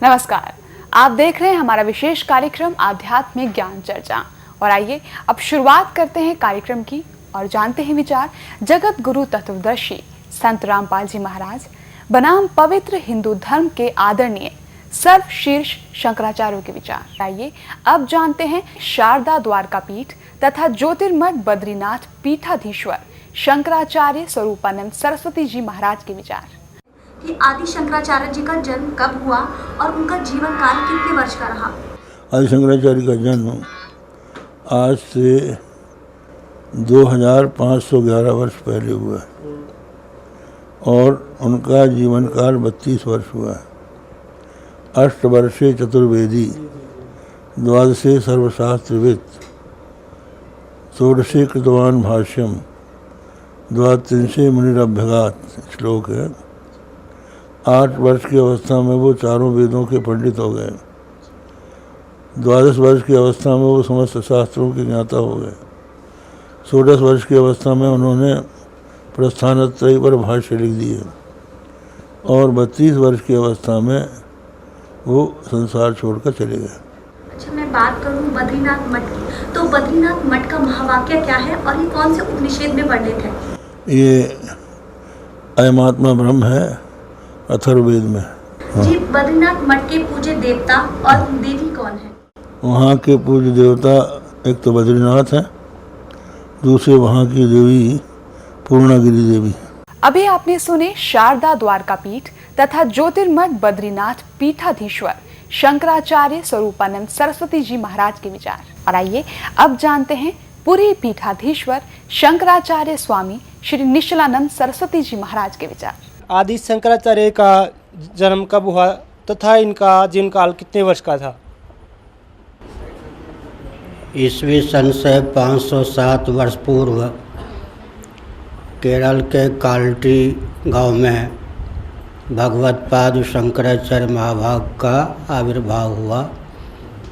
नमस्कार, आप देख रहे हैं हमारा विशेष कार्यक्रम आध्यात्मिक ज्ञान चर्चा। और आइए अब शुरुआत करते हैं कार्यक्रम की और जानते हैं विचार जगत गुरु तत्वदर्शी संत रामपाल जी महाराज बनाम पवित्र हिंदू धर्म के आदरणीय सर्वशीर्ष शंकराचार्यों के विचार। आइए अब जानते हैं शारदा द्वारका पीठ तथा ज्योतिर्मठ बद्रीनाथ पीठाधीश्वर शंकराचार्य स्वरूपानंद सरस्वती जी महाराज के विचार कि आदि शंकराचार्य जी का जन्म कब हुआ और उनका जीवन काल कितने वर्ष का रहा। आदि शंकराचार्य का जन्म आज से 2511 वर्ष पहले हुआ है और उनका जीवन काल 32 वर्ष हुआ है। अष्टवर्षे चतुर्वेदी, द्वादशे सर्वशास्त्रविद, षोडशे कृतवान भाष्यम, द्वात्रिंशे मुनिरभ्यगात श्लोक है। 8 वर्ष की अवस्था में वो चारों वेदों के पंडित हो गए। 12 वर्ष की अवस्था में वो समस्त शास्त्रों के ज्ञाता हो गए। 16 वर्ष की अवस्था में उन्होंने प्रस्थानत्रयी पर भाष्य लिख दिए और 32 वर्ष की अवस्था में वो संसार छोड़कर चले गए। अच्छा, मैं बात करूं बद्रीनाथ मठ की, तो बद्रीनाथ मठ का महावाक्य क्या है और ये कौन से उपनिषद में वर्णित है? ये अयमात्मा ब्रह्म है, अथर्ववेद में। जी, बद्रीनाथ मठ के पूज्य देवता और देवी कौन है? वहाँ के पूज्य देवता एक तो बद्रीनाथ है, दूसरे वहाँ की देवी पूर्णागिरि देवी। अभी आपने सुने शारदा द्वारका पीठ तथा ज्योतिर्मठ बद्रीनाथ पीठाधीश्वर शंकराचार्य स्वरूपानंद सरस्वती जी महाराज के विचार। और आइए अब जानते हैं पुरी पीठाधीश्वर शंकराचार्य स्वामी श्री निश्चलानंद सरस्वती जी महाराज के विचार। आदि शंकराचार्य का जन्म कब हुआ तथा इनका जीवन काल कितने वर्ष का था? ईस्वी सन से 507 वर्ष पूर्व केरल के काल्टी गांव में भगवत्पाद शंकराचार्य महाभाग का आविर्भाव हुआ।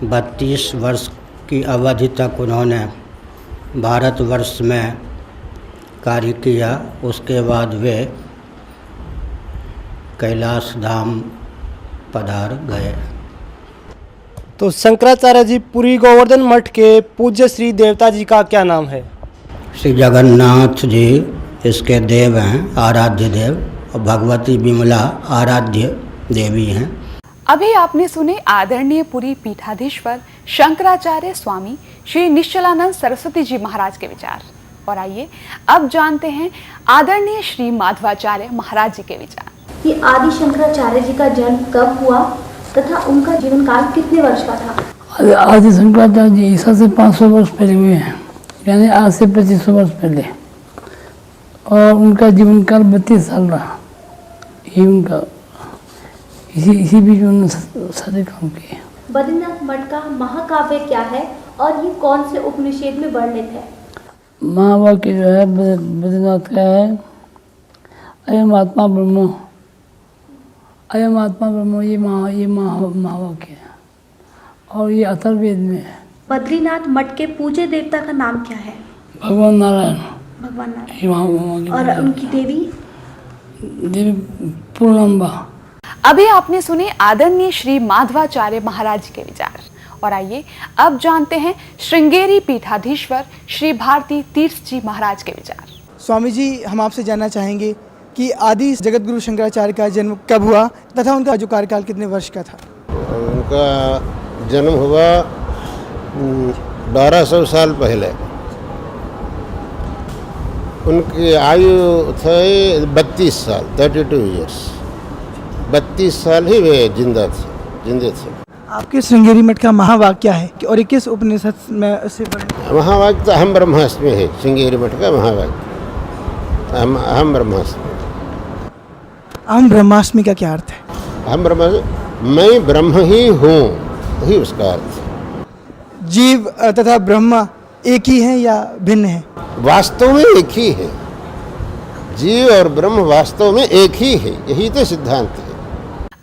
32 वर्ष की अवधि तक उन्होंने भारतवर्ष में कार्य किया। उसके बाद वे कैलाश धाम पधार गए। तो शंकराचार्य जी पुरी गोवर्धन मठ के पूज्य श्री देवता जी का क्या नाम है? श्री जगन्नाथ जी इसके देव हैं, आराध्य देव, और भगवती विमला आराध्य देवी हैं। अभी आपने सुने आदरणीय पुरी पीठाधीश्वर शंकराचार्य स्वामी श्री निश्चलानंद सरस्वती जी महाराज के विचार। और आइए अब जानते हैं आदरणीय श्री माधवाचार्य महाराज जी के विचार। कि आदि शंकराचार्य जी का जन्म कब हुआ तथा उनका जीवन काल कितने वर्ष का था? आदि शंकराचार्य जी ईसा से 500 वर्ष पहले हुए हैं, यानी आज से 2500 वर्ष पहले, और उनका जीवन काल 32 साल रहा। ये उनका इसी बीच उन्होंने सारे काम किए। बद्रीनाथ मठ का महाकाव्य क्या है और ये कौन से उपनिषद में वर्णित है? महावाक्य जो है बद्रीनाथ का है अयम आत्मा ब्रह्म, अयम आत्मा ब्रह्म, ये महावाक्य है और ये अथर्ववेद में है। बद्रीनाथ मठ के पूज्य देवता का नाम क्या है? भगवान नारायण। भगवान नारायण। और उनकी देवी पूर्णम्बा। अभी आपने सुने आदरणीय श्री माधवाचार्य महाराज जी के विचार। और आइए अब जानते हैं श्रृंगेरी पीठाधीश्वर श्री भारती तीर्थ जी महाराज के विचार। स्वामी जी, हम आपसे जानना चाहेंगे कि आदि जगत गुरु शंकराचार्य का जन्म कब हुआ तथा उनका जो कार्यकाल कितने वर्ष का था? उनका जन्म हुआ 1200 साल पहले। उनकी आयु थे 32 साल, 32 ईयर्स। 32 साल ही वे जिंदे थे। आपके श्रृंगेरी मठ का महावाक्य है कि और किस उपनिषद में से बने? महावाक्य तो अहम ब्रह्मास्मि है। श्रृंगेरी मठ का महावाक्य अहम ब्रह्मास्मि। अहम ब्रह्मास्मि का क्या अर्थ है? अहम ब्रह्मास्मि, मैं ब्रह्म ही हूँ, वही उसका अर्थ। जीव तथा ब्रह्म एक ही है या भिन्न है? वास्तव में एक ही है। जीव और ब्रह्म वास्तव में एक ही है, यही तो सिद्धांत है।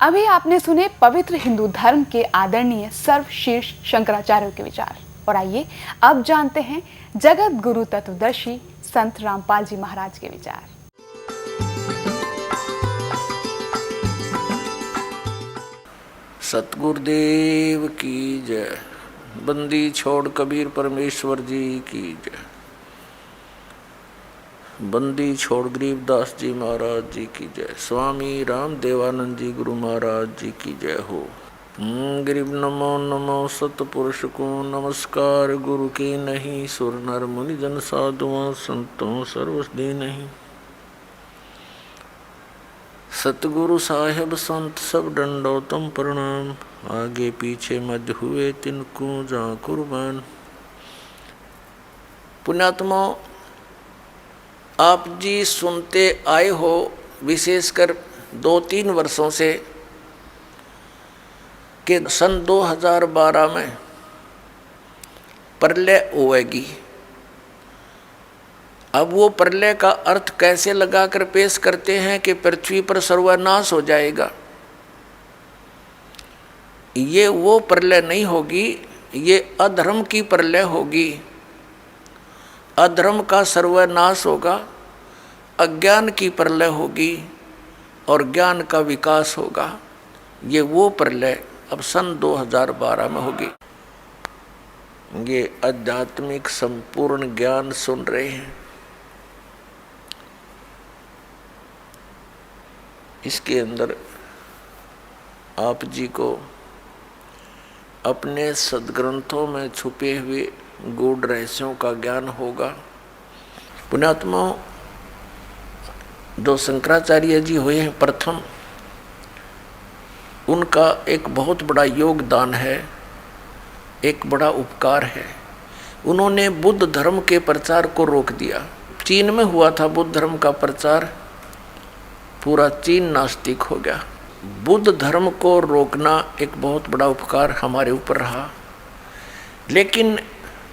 अभी आपने सुने पवित्र हिंदू धर्म के आदरणीय सर्वशीर्ष शंकराचार्य के विचार। और आइए अब जानते हैं जगत गुरु तत्वदर्शी संत रामपाल जी महाराज के विचार। सतगुरुदेव की जय। बंदी छोड़ कबीर परमेश्वर जी की जय। बंदी छोड़ गरीबदास जी महाराज जी की जय। स्वामी राम देवानंद जी गुरु महाराज जी की जय हो। गरीब नमो नमो सतपुरुष को नमस्कार। गुरु की नहीं सुर नर मुनि जन साधुओं संतों सर्वसदी नहीं। सतगुरु साहेब संत सब दंडोतम प्रणाम। आगे पीछे मध्य हुए तिनको जा कुर्बान। पुण्यात्मा, आप जी सुनते आए हो विशेषकर 2-3 वर्षों से कि सन 2012 में प्रलय होएगी। अब वो प्रलय का अर्थ कैसे लगाकर पेश करते हैं कि पृथ्वी पर सर्वनाश हो जाएगा। ये वो प्रलय नहीं होगी, ये अधर्म की प्रलय होगी। अधर्म का सर्वनाश होगा, अज्ञान की प्रलय होगी और ज्ञान का विकास होगा। ये वो प्रलय अब सन 2012 में होगी। ये आध्यात्मिक संपूर्ण ज्ञान सुन रहे हैं। इसके अंदर आप जी को अपने सद्ग्रंथों में छुपे हुए गूढ़ रहस्यों का ज्ञान होगा। पुण्यात्माओं, जो शंकराचार्य जी हुए हैं प्रथम, उनका एक बहुत बड़ा योगदान है, एक बड़ा उपकार है। उन्होंने बुद्ध धर्म के प्रचार को रोक दिया। चीन में हुआ था बुद्ध धर्म का प्रचार, पूरा चीन नास्तिक हो गया। बुद्ध धर्म को रोकना एक बहुत बड़ा उपकार हमारे ऊपर रहा, लेकिन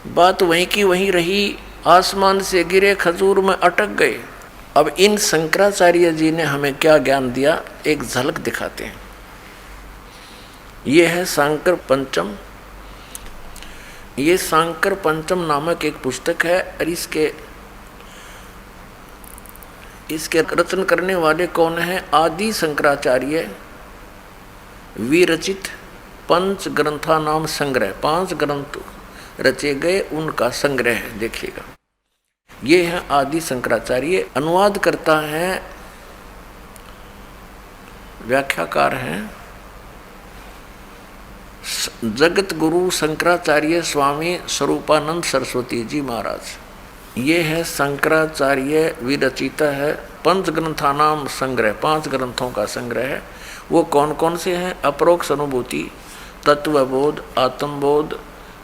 बात वहीं की वहीं रही। आसमान से गिरे खजूर में अटक गए। अब इन शंकराचार्य जी ने हमें क्या ज्ञान दिया, एक झलक दिखाते हैं। ये है सांकर पंचम। ये सांकर पंचम नामक एक पुस्तक है और इसके रचन करने वाले कौन है? आदि शंकराचार्य विरचित पंच ग्रंथा नाम संग्रह, 5 ग्रंथ रचे गए, उनका संग्रह है। देखिएगा, ये है आदि शंकराचार्य। अनुवाद करता है, व्याख्याकार हैं जगत गुरु शंकराचार्य स्वामी स्वरूपानंद सरस्वती जी महाराज। ये है शंकराचार्य विरचित है पंच ग्रंथानाम संग्रह, 5 ग्रंथों का संग्रह है। वो कौन कौन से हैं? अपरोक्ष अनुभूति, तत्वबोध, आत्मबोध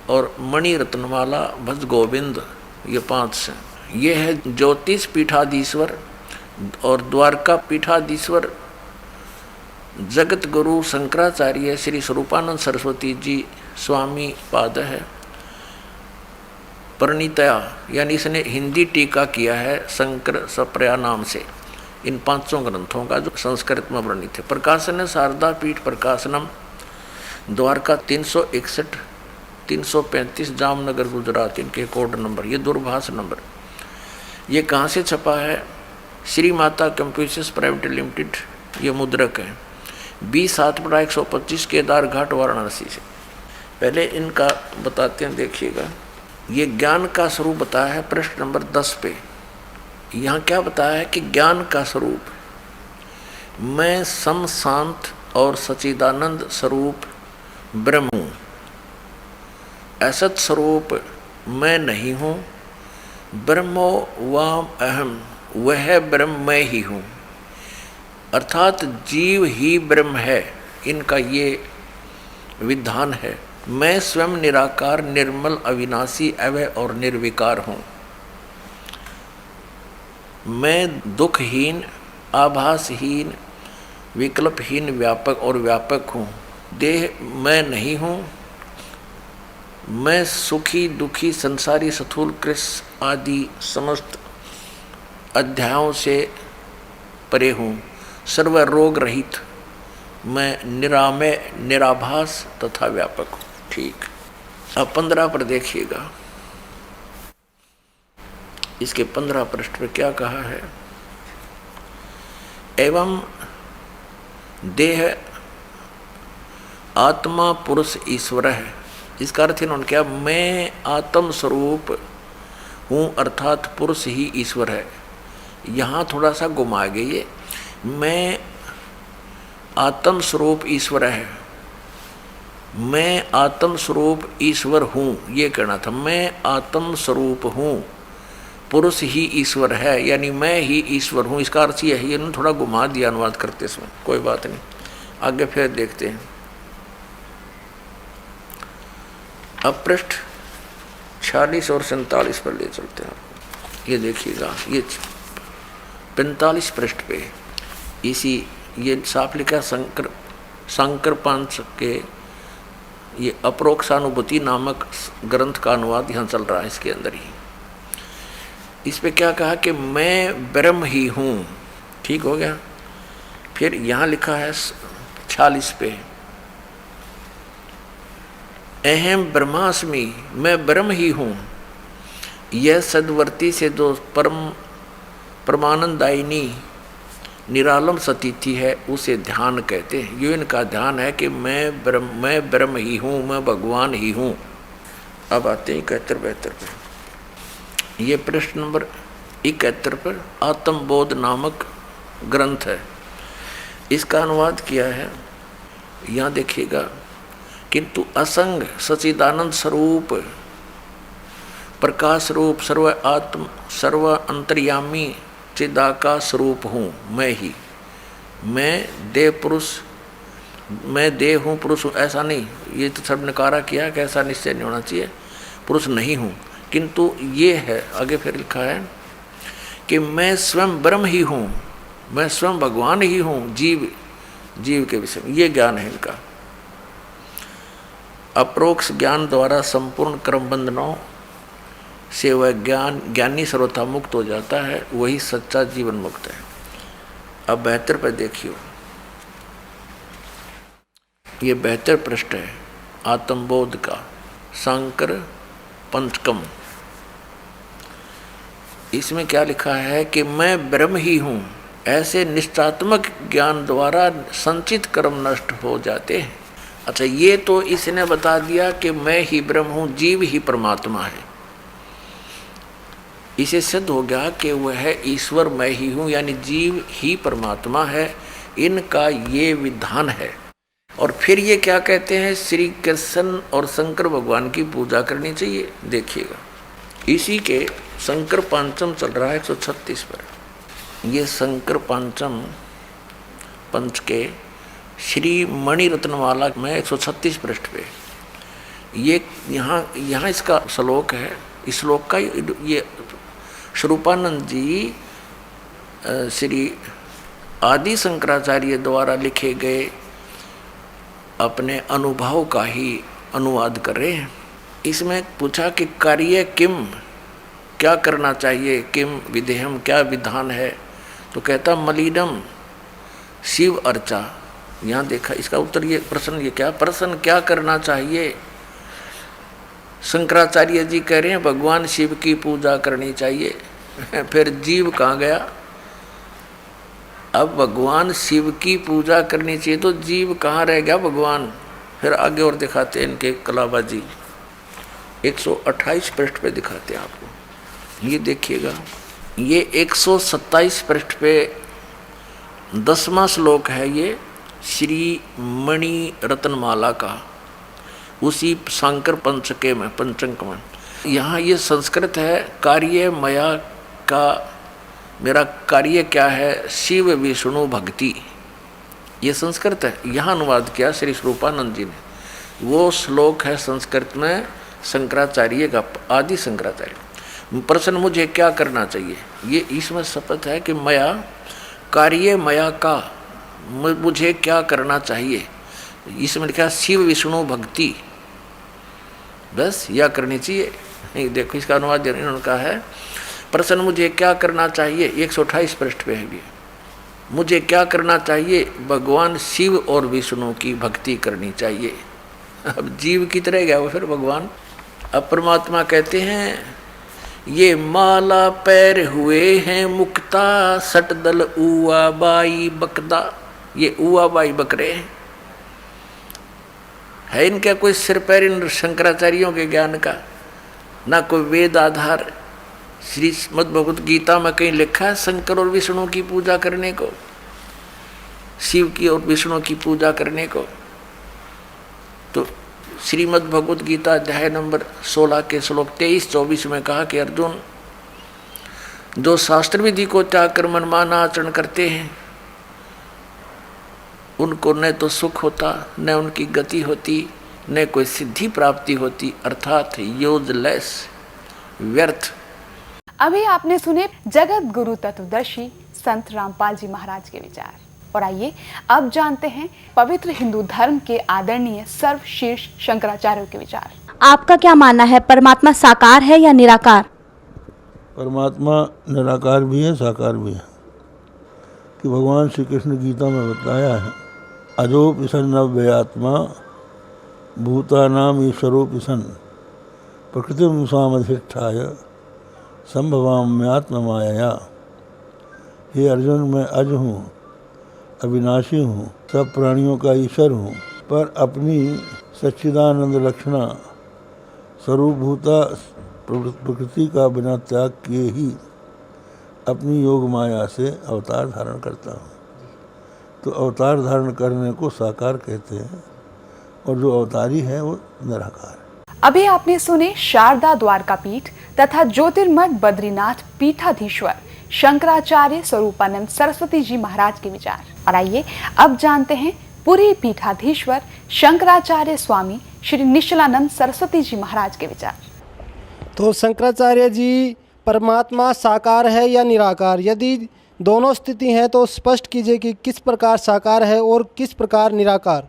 और मणि रत्नमाला, भज गोविंद, ये 5 हैं। ये है ज्योतिष पीठाधीश्वर और द्वारका पीठाधीश्वर जगत गुरु शंकराचार्य श्री स्वरूपानंद सरस्वती जी स्वामी पाद है। परिणीतया, यानी इसने हिंदी टीका किया है शंकर सप्रया नाम से इन 5 ग्रंथों का, जो संस्कृत में वर्णित है। प्रकाशन है शारदा पीठ प्रकाशनम, द्वारका 361 335 जामनगर गुजरात, इनके कोड नंबर, ये दूरभाष नंबर। ये कहाँ से छपा है? Shri Mata computers private limited, ये मुद्रक है। 20/7/125 केदार घाट वाराणसी से। पहले इनका बताते हैं, देखिएगा। ये ज्ञान का स्वरूप बताया है पृष्ठ नंबर 10 पे। यहाँ क्या बताया है कि ज्ञान का स्वरूप, मैं सम शांत और सच्चिदानंद स्वरूप ब्रह्म हूँ। असत स्वरूप मैं नहीं हूँ। ब्रह्मो वाम अहम, वह ब्रह्म मैं ही हूँ। अर्थात जीव ही ब्रह्म है, इनका ये विधान है। मैं स्वयं निराकार, निर्मल, अविनाशी, अवय और निर्विकार हूँ। मैं दुखहीन, आभासहीन, विकल्पहीन, व्यापक और व्यापक हूँ। देह मैं नहीं हूँ। मैं सुखी, दुखी, संसारी, स्थूल, कृष्ण आदि समस्त अध्यायों से परे हूँ। सर्व रोग रहित, मैं निरामय, निराभास तथा व्यापक हूँ। ठीक। अब 15 पर देखिएगा, इसके 15 पृष्ठ पर क्या कहा है? एवं देह आत्मा पुरुष ईश्वर है। इसका अर्थ इन्होंने क्या, मैं आत्म स्वरूप हूँ अर्थात पुरुष ही ईश्वर है। यहाँ थोड़ा सा घुमा गए ये, मैं आत्म स्वरूप ईश्वर है, मैं आत्म स्वरूप ईश्वर हूँ, ये कहना था। मैं आत्म स्वरूप हूँ, पुरुष ही ईश्वर है, यानी मैं ही ईश्वर हूँ। इसका अर्थ ये है, इन्होंने थोड़ा घुमा दिया अनुवाद करते समय, कोई बात नहीं, आगे फिर देखते हैं। अब पृष्ठ 46 और 47 पर ले चलते हैं। ये देखिएगा, ये 45 पृष्ठ पे इसी ये साफ लिखा शंकर पंच के ये अप्रोक्षानुभूति नामक ग्रंथ का अनुवाद यहाँ चल रहा है, इसके अंदर ही। इस पे क्या कहा कि मैं ब्रह्म ही हूँ, ठीक हो गया। फिर यहाँ लिखा है 46 पे, अहम ब्रह्मास्मि, मैं ब्रह्म ही हूँ। यह सदवर्ती से जो परमानंदायिनी निरालम सतीथि है उसे ध्यान कहते हैं। ये इनका ध्यान है कि मैं ब्रह्म ही हूँ, मैं भगवान ही हूँ। अब आते हैं 71-72 पे। ये प्रश्न नंबर 71 पर आत्मबोध नामक ग्रंथ है, इसका अनुवाद किया है। यहाँ देखिएगा, किंतु असंग सचिदानंद स्वरूप प्रकाश रूप सर्व अंतर्यामी चिदाकाश स्वरूप हूँ मैं ही। मैं देह हूँ, पुरुष हूँ, ऐसा नहीं। ये तो सब नकारा किया कि ऐसा निश्चय नहीं होना चाहिए, पुरुष नहीं हूँ। किंतु ये है, आगे फिर लिखा है कि मैं स्वयं ब्रह्म ही हूँ, मैं स्वयं भगवान ही हूँ, जीव के विषय में ये ज्ञान है इनका। अप्रोक्ष ज्ञान द्वारा संपूर्ण कर्म बंधनों से वह ज्ञानी सर्वथा मुक्त हो जाता है, वही सच्चा जीवन मुक्त है। अब 72 पर देखियो, ये 72 पृष्ठ है आत्मबोध का, शंकर पंचकम। इसमें क्या लिखा है कि मैं ब्रह्म ही हूँ, ऐसे निश्चात्मक ज्ञान द्वारा संचित कर्म नष्ट हो जाते हैं। अच्छा, ये तो इसने बता दिया कि मैं ही ब्रह्म हूँ, जीव ही परमात्मा है। इसे सिद्ध हो गया कि वह ईश्वर मैं ही हूँ, यानी जीव ही परमात्मा है। इनका ये विधान है। और फिर ये क्या कहते हैं, श्री कृष्ण और शंकर भगवान की पूजा करनी चाहिए। देखिएगा, इसी के शंकर पंचम चल रहा है 136 पर। ये शंकर पंचम पंच के श्री मणि रत्नमाला में 136 पृष्ठ पे ये यहाँ इसका श्लोक है। इस श्लोक का ये स्वरूपानंद जी श्री आदि शंकराचार्य द्वारा लिखे गए अपने अनुभव का ही अनुवाद कर रहे हैं। इसमें पूछा कि कार्य किम, क्या करना चाहिए, किम विधेयम, क्या विधान है। तो कहता मलिनम शिव अर्चा। यहाँ देखा इसका उत्तर, ये प्रश्न, ये क्या प्रश्न, क्या करना चाहिए। शंकराचार्य जी कह रहे हैं भगवान शिव की पूजा करनी चाहिए। फिर जीव कहाँ गया। अब भगवान शिव की पूजा करनी चाहिए तो जीव कहाँ रह गया भगवान। फिर आगे और दिखाते हैं इनके कलाबाजी, 128 पृष्ठ पे दिखाते हैं आपको। ये देखिएगा, ये 127 पृष्ठ पे 10वां श्लोक है, ये श्री मणि रत्नमाला का, उसी शंकर पंचके में, पंचक में। यहाँ ये संस्कृत है, कार्य मया का, मेरा कार्य क्या है, शिव विष्णु भक्ति, ये संस्कृत है। यहाँ अनुवाद किया श्री स्वरूपानंद जी ने। वो श्लोक है संस्कृत में शंकराचार्य का, आदि शंकराचार्य। प्रश्न मुझे क्या करना चाहिए, ये इसमें शपथ है कि मया कार्य मया का, मुझे क्या करना चाहिए। इसमें लिखा शिव विष्णु भक्ति, बस यह करनी चाहिए। देखो इसका अनुवाद इन्होंने कहा है, प्रश्न मुझे क्या करना चाहिए, 128 पृष्ठ पे है भी। मुझे क्या करना चाहिए, भगवान शिव और विष्णु की भक्ति करनी चाहिए। अब जीव की तरह गया वो फिर भगवान। अब परमात्मा कहते हैं ये माला पैर हुए हैं मुक्ता, सटदल उआ बाई बकदा। ये उआ बाई बकरे हैं, है इनका कोई सिर पैर इन शंकराचार्यों के ज्ञान का, ना कोई वेद आधार। श्रीमद् भगवत गीता में कहीं लिखा है शंकर और विष्णु की पूजा करने को, शिव की और विष्णु की पूजा करने को? तो श्रीमद् भगवत गीता अध्याय नंबर 16 के श्लोक 23-24 में कहा कि अर्जुन, जो शास्त्र विधि को त्याग कर मनमाना आचरण करते हैं उनको न तो सुख होता, न उनकी गति होती, न कोई सिद्धि प्राप्ति होती, अर्थात यूजलेस, व्यर्थ। अभी आपने सुने जगत गुरु तत्वदर्शी संत रामपाल जी महाराज के विचार, और आइए अब जानते हैं पवित्र हिंदू धर्म के आदरणीय सर्वशीर्ष शंकराचार्य के विचार। आपका क्या मानना है, परमात्मा साकार है या निराकार? परमात्मा निराकार भी है, साकार भी है। कि भगवान श्री कृष्ण गीता में बताया है, अजोपि सन नव्ययात्मा भूतानाम ईश्वरोपि सन प्रकृतिम सामधिष्ठाय संभवाम्यात्म माया। हे अर्जुन, मैं अज हूँ, अविनाशी हूँ, सब प्राणियों का ईश्वर हूँ, पर अपनी सच्चिदानंद लक्षणा स्वरूपभूता प्रकृति का बिना त्याग किए ही अपनी योग माया से अवतार धारण करता हूँ। तो अवतार धारण करने को साकार कहते हैं, और जो अवतारी है वो निराकार है। अभी आपने सुने शारदा द्वारका पीठ तथा ज्योतिर्मठ बद्रीनाथ पीठाधीश्वर शंकराचार्य स्वरूपानंद सरस्वती जी महाराज के विचार, और आइए अब जानते हैं पुरी पीठाधीश्वर शंकराचार्य स्वामी श्री निश्चलानंद सरस्वती जी महाराज के विचार। तो शंकराचार्य जी, परमात्मा साकार है या निराकार? यदि दोनों स्थिति हैं तो स्पष्ट कीजिए कि किस प्रकार साकार है और किस प्रकार निराकार।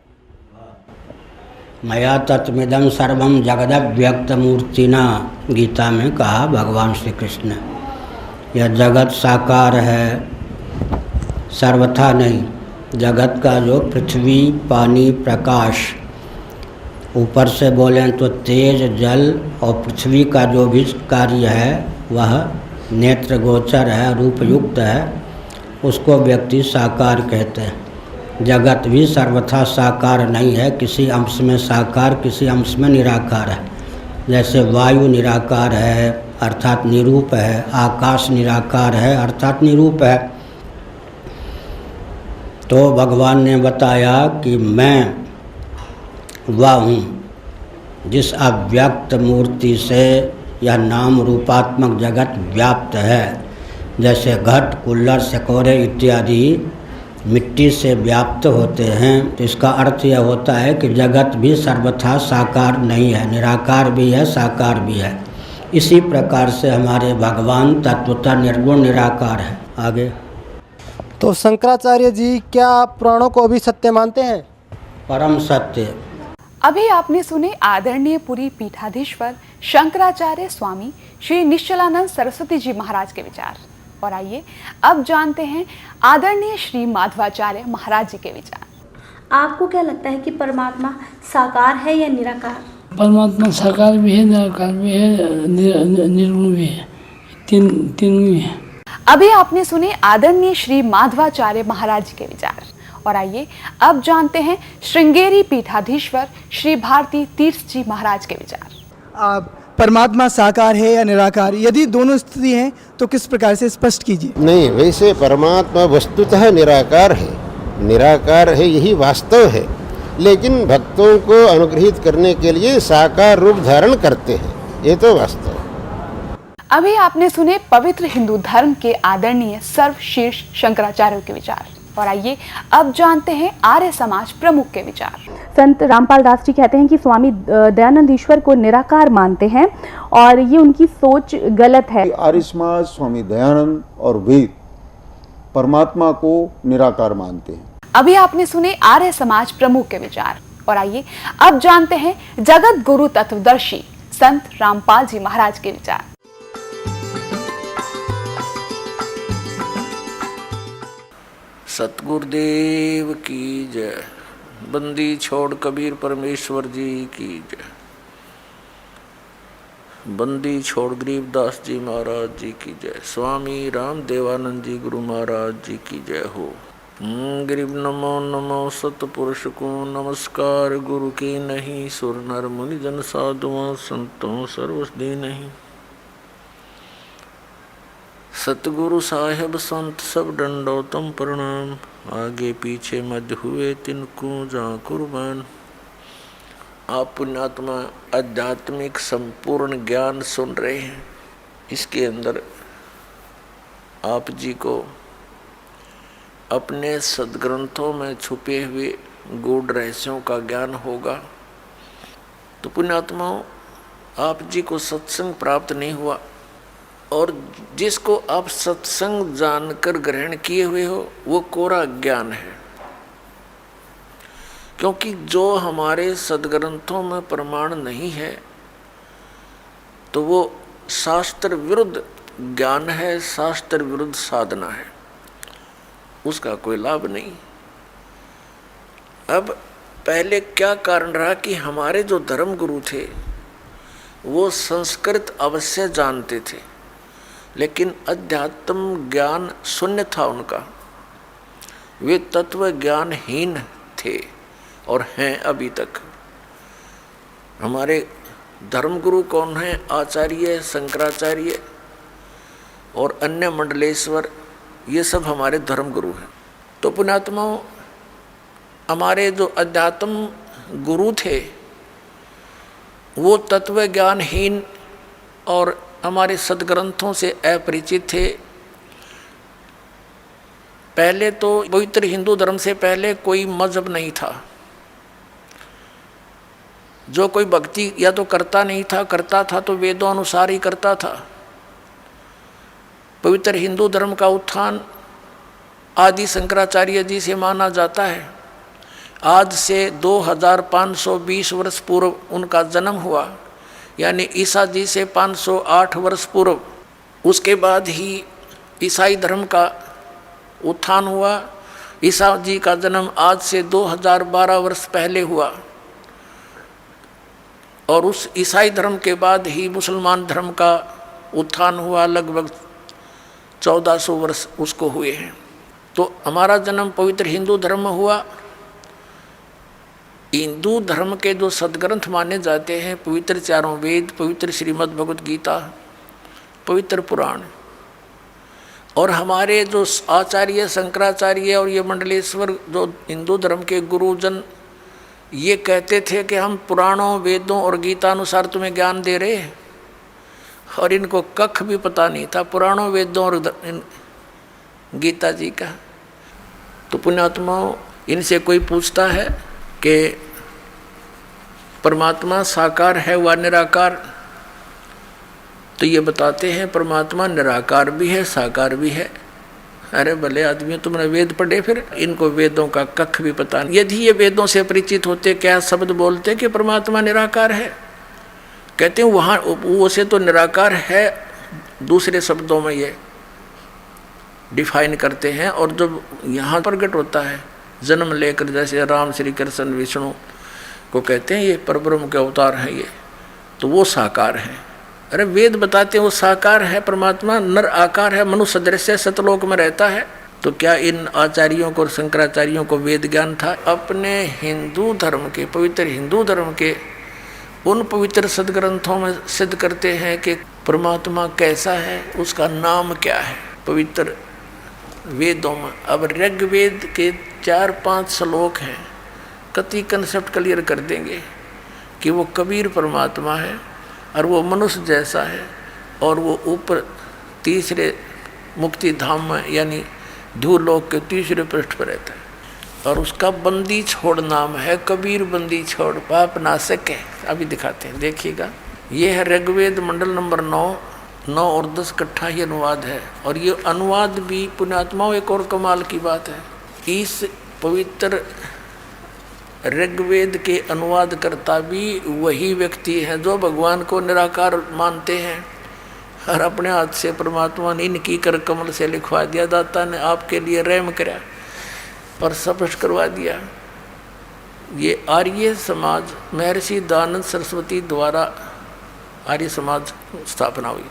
मया तत्मिदं सर्वं जगदव्यक्तमूर्तिना, गीता में कहा भगवान श्री कृष्ण। यह जगत साकार है, सर्वथा नहीं। जगत का जो पृथ्वी, पानी, प्रकाश, ऊपर से बोलें तो तेज, जल और पृथ्वी का जो भी कार्य है वह नेत्र गोचर है, रूप युक्त है, उसको व्यक्ति साकार कहते हैं। जगत भी सर्वथा साकार नहीं है, किसी अंश में साकार, किसी अंश में निराकार है। जैसे वायु निराकार है अर्थात निरूप है, आकाश निराकार है अर्थात निरूप है। तो भगवान ने बताया कि मैं वह हूँ जिस अव्यक्त मूर्ति से यह नाम रूपात्मक जगत व्याप्त है। जैसे घट, कुल्लर, सकोरे इत्यादि मिट्टी से व्याप्त होते हैं, तो इसका अर्थ यह होता है कि जगत भी सर्वथा साकार नहीं है, निराकार भी है, साकार भी है। इसी प्रकार से हमारे भगवान तत्वतः निर्गुण निराकार है। आगे तो शंकराचार्य जी क्या पुराणों को भी सत्य मानते हैं? परम सत्य। अभी आपने सुने आदरणीय पुरी पीठाधीश्वर शंकराचार्य स्वामी श्री निश्चलानंद सरस्वती जी महाराज के विचार, और आइए अब जानते हैं आदरणीय श्री माधवाचार्य महाराज जी के विचार। आपको क्या लगता है कि परमात्मा साकार है या निराकार? परमात्मा साकार भी है, निराकार भी है, निर्गुण भी है, तीन भी है। अभी आपने सुने आदरणीय श्री माधवाचार्य महाराज जी के विचार, और आइए अब जानते हैं श्रृंगेरी पीठाधीश्वर श्री भारती तीर्थ जी महाराज के विचार। परमात्मा साकार है या निराकार, यदि दोनों स्थिति हैं तो किस प्रकार से स्पष्ट कीजिए। नहीं, वैसे परमात्मा वस्तुतः निराकार है, निराकार है यही वास्तव है, लेकिन भक्तों को अनुग्रहित करने के लिए साकार रूप धारण करते हैं, ये तो वास्तव है। अभी आपने सुने पवित्र हिंदू धर्म के आदरणीय सर्वशीर्ष शंकराचार्य के विचार, और आइए अब जानते हैं आर्य समाज प्रमुख के विचार। संत रामपाल दास जी कहते हैं कि स्वामी दयानंद ईश्वर को निराकार मानते हैं और ये उनकी सोच गलत है। आर्य समाज स्वामी दयानंद और वेद परमात्मा को निराकार मानते हैं। अभी आपने सुने आर्य समाज प्रमुख के विचार, और आइए अब जानते हैं जगत गुरु तत्वदर्शी संत रामपाल जी महाराज के विचार। सतगुरुदेव की जय। बंदी छोड़ कबीर परमेश्वर जी की जय। बंदी छोड़ गरीबदास जी महाराज जी की जय। स्वामी राम देवानंद जी गुरु महाराज जी की जय हो। गरीब नमो नमो सतपुरुष को नमस्कार, गुरु की नहीं सुर नर मुनि जन साधुओं संतों सर्वसदी नहीं। सतगुरु साहेब संत सब दंडोतम प्रणाम, आगे पीछे मध्य हुए तिनको जा कुर्बान। आप पुण्यात्मा आध्यात्मिक संपूर्ण ज्ञान सुन रहे हैं। इसके अंदर आप जी को अपने सदग्रंथों में छुपे हुए गूढ़ रहस्यों का ज्ञान होगा। तो पुण्यात्माओं, आप जी को सत्संग प्राप्त नहीं हुआ, और जिसको आप सत्संग जानकर ग्रहण किए हुए हो वो कोरा ज्ञान है। क्योंकि जो हमारे सदग्रंथों में प्रमाण नहीं है तो वो शास्त्र विरुद्ध ज्ञान है, शास्त्र विरुद्ध साधना है, उसका कोई लाभ नहीं। अब पहले क्या कारण रहा कि हमारे जो धर्म गुरु थे वो संस्कृत अवश्य जानते थे, लेकिन अध्यात्म ज्ञान शून्य था उनका। वे तत्व ज्ञानहीन थे और हैं अभी तक। हमारे धर्मगुरु कौन हैं? आचार्य, शंकराचार्य और अन्य मंडलेश्वर, ये सब हमारे धर्मगुरु हैं। तो पुण्यात्माओं, हमारे जो अध्यात्म गुरु थे वो तत्व ज्ञानहीन और हमारे सदग्रंथों से अपरिचित थे। पहले तो पवित्र हिंदू धर्म से पहले कोई मजहब नहीं था। जो कोई भक्ति या तो करता नहीं था, करता था तो वेदों अनुसार ही करता था। पवित्र हिंदू धर्म का उत्थान आदि शंकराचार्य जी से माना जाता है। आज से 2520 वर्ष पूर्व उनका जन्म हुआ, यानी ईसा जी से 508 वर्ष पूर्व। उसके बाद ही ईसाई धर्म का उत्थान हुआ। ईसा जी का जन्म आज से 2012 वर्ष पहले हुआ, और उस ईसाई धर्म के बाद ही मुसलमान धर्म का उत्थान हुआ। लगभग 1400 वर्ष उसको हुए हैं। तो हमारा जन्म पवित्र हिंदू धर्म में हुआ। हिंदू धर्म के जो सदग्रंथ माने जाते हैं, पवित्र चारों वेद, पवित्र श्रीमद् भगवत गीता, पवित्र पुराण, और हमारे जो आचार्य शंकराचार्य और ये मंडलेश्वर जो हिंदू धर्म के गुरुजन ये कहते थे कि हम पुराणों, वेदों और गीता अनुसार तुम्हें ज्ञान दे रहे हैं, और इनको कख भी पता नहीं था पुराणों, वेदों और गीता जी का। तो पुण्यात्माओं, इनसे कोई पूछता है कि परमात्मा साकार है व निराकार, तो ये बताते हैं परमात्मा निराकार भी है, साकार भी है। अरे भले आदमी, तुमने वेद पढ़े, फिर इनको वेदों का कख भी पता नहीं। यदि ये वेदों से परिचित होते, क्या शब्द बोलते कि परमात्मा निराकार है? कहते हैं वहाँ वो से तो निराकार है, दूसरे शब्दों में ये डिफाइन करते हैं। और जब यहाँ प्रकट होता है जन्म लेकर, जैसे राम, श्री कृष्ण, विष्णु को कहते हैं ये परब्रह्म के अवतार हैं ये, तो वो साकार है। अरे वेद बताते हैं वो साकार है, परमात्मा नर आकार है, मनुष्य सदृश सतलोक में रहता है। तो क्या इन आचार्यों को और शंकराचार्यों को वेद ज्ञान था? अपने हिंदू धर्म के, पवित्र हिंदू धर्म के उन पवित्र सदग्रंथों में सिद्ध करते हैं कि परमात्मा कैसा है, उसका नाम क्या है, पवित्र वेदों में। अब ऋग्वेद के 4-5 श्लोक हैं, कति कंसेप्ट क्लियर कर देंगे कि वो कबीर परमात्मा है और वो मनुष्य जैसा है, और वो ऊपर तीसरे मुक्ति धाम में यानी धूलोक के तीसरे पृष्ठ पर रहता है, और उसका बंदी छोड़ नाम है, कबीर बंदी छोड़ पाप नाशक है। अभी दिखाते हैं, देखिएगा। ये है ऋग्वेद मंडल नंबर 9 और 10 इकट्ठा ही अनुवाद है। और ये अनुवाद भी पुण्यात्माओं एक और कमाल की बात है, इस पवित्र ऋग्वेद के अनुवादकर्ता भी वही व्यक्ति हैं जो भगवान को निराकार मानते हैं, और अपने हाथ से परमात्मा ने इनकी कर कमल से लिखवा दिया, दाता ने आपके लिए रहम करा और स्पष्ट करवा दिया। ये आर्य समाज महर्षि दयानंद सरस्वती द्वारा आर्य समाज स्थापना हुई,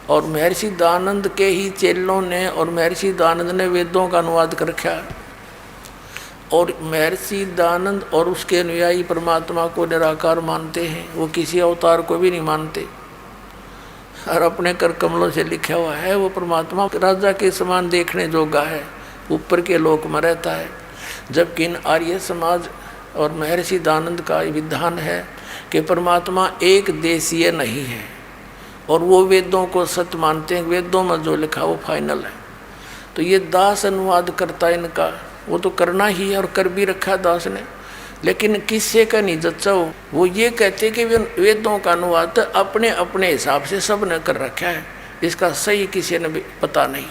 और महर्षि दयानंद के ही चेलों ने और महर्षि दयानंद ने वेदों का अनुवाद कर रखा। और महर्षि दयानंद और उसके अनुयायी परमात्मा को निराकार मानते हैं, वो किसी अवतार को भी नहीं मानते। और अपने कर कमलों से लिखा हुआ है वो परमात्मा राजा के समान देखने जोगा है, ऊपर के लोक में रहता है। जबकि इन आर्य समाज और महर्षि दयानंद का विधान है कि परमात्मा एक देशीय नहीं है, और वो वेदों को सत्य मानते हैं, वेदों में जो लिखा वो फाइनल है। तो ये दास अनुवाद करता है इनका, वो तो करना ही है और कर भी रखा दास ने, लेकिन किससे का नहीं जच्चा हो। वो ये कहते कि वेदों का अनुवाद अपने अपने हिसाब से सब ने कर रखा है, इसका सही किसी ने भी पता नहीं।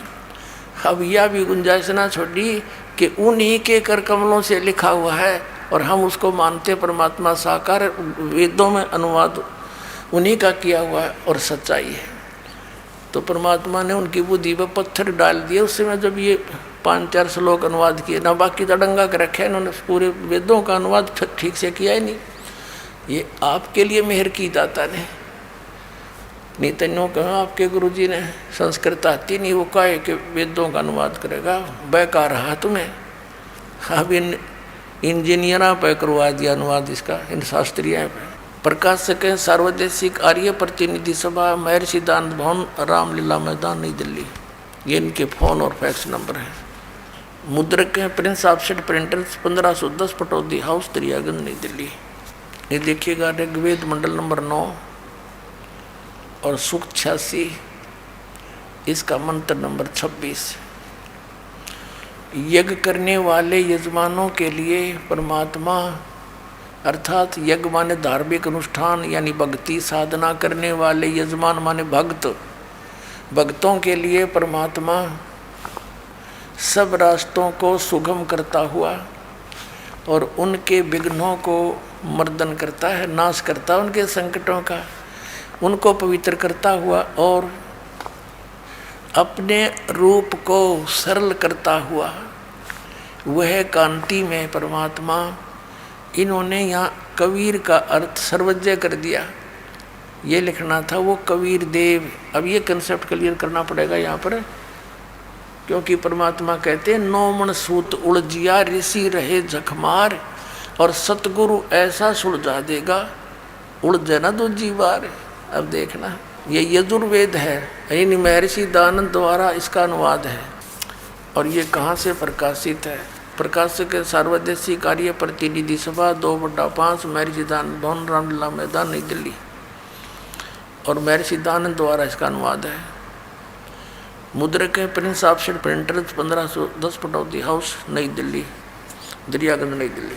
अब यह भी गुंजाइश ना छोड़ी कि उन्हीं के कर कमलों से लिखा हुआ है और हम उसको मानते परमात्मा साकार, वेदों में अनुवाद उन्हीं का किया हुआ है और सच्चाई है। तो परमात्मा ने उनकी बुद्धि पर पत्थर डाल दिए उस समय जब ये 5-4 श्लोक अनुवाद किए ना, बाकी तड़ंगा के रखे इन्होंने, पूरे वेदों का अनुवाद ठीक से किया ही नहीं। ये आपके लिए मेहर की दाता ने, नहीं तो कहा आपके गुरुजी ने संस्कृत आती नहीं, वो कहे कि वेदों का अनुवाद करेगा, बेकार रहा तुम्हें। अब इन इंजीनियरों पर करवा दिया अनुवाद इसका, इन शास्त्रीय पर। प्रकाशक हैं सार्वदेशिक आर्य प्रतिनिधि सभा, महर्षि दयानंद भवन, रामलीला मैदान, नई दिल्ली। ये इनके फ़ोन और फैक्स नंबर हैं। मुद्रक हैं Prince offset printers, 1510 Pataudi house, Daryaganj, नई दिल्ली। ये देखिएगा ऋग्वेद मंडल नंबर 9 और सूक्त 86, इसका मंत्र नंबर 26। यज्ञ करने वाले यजमानों के लिए परमात्मा, अर्थात यज्ञ माने धार्मिक अनुष्ठान यानी भक्ति साधना करने वाले यजमान माने भक्त, भक्तों के लिए परमात्मा सब रास्तों को सुगम करता हुआ और उनके विघ्नों को मर्दन करता है, नाश करता है उनके संकटों का, उनको पवित्र करता हुआ और अपने रूप को सरल करता हुआ वह कांति में परमात्मा। इन्होंने यहाँ कबीर का अर्थ सर्वज्ञ कर दिया, ये लिखना था वो कबीर देव। अब ये कंसेप्ट क्लियर करना पड़ेगा यहाँ पर, क्योंकि परमात्मा कहते हैं 9 मन सूत उलझिया ऋषि रहे जखमार, और सतगुरु ऐसा सुलझा देगा उलझे ना दूजी बार। अब देखना ये यजुर्वेद है, यानी महर्षि दयानंद द्वारा इसका अनुवाद है। और ये कहाँ से प्रकाशित है? प्रकाशक सार्वदेशिक कार्य प्रतिनिधि सभा 2/5 महर्षि दयानंद भवन, रामलीला मैदान, नई दिल्ली। और महर्षि दयानंद द्वारा इसका अनुवाद है। मुद्रक है Prince offset printers, 1510 Pataudi house, नई दिल्ली, दरियागंज, नई दिल्ली।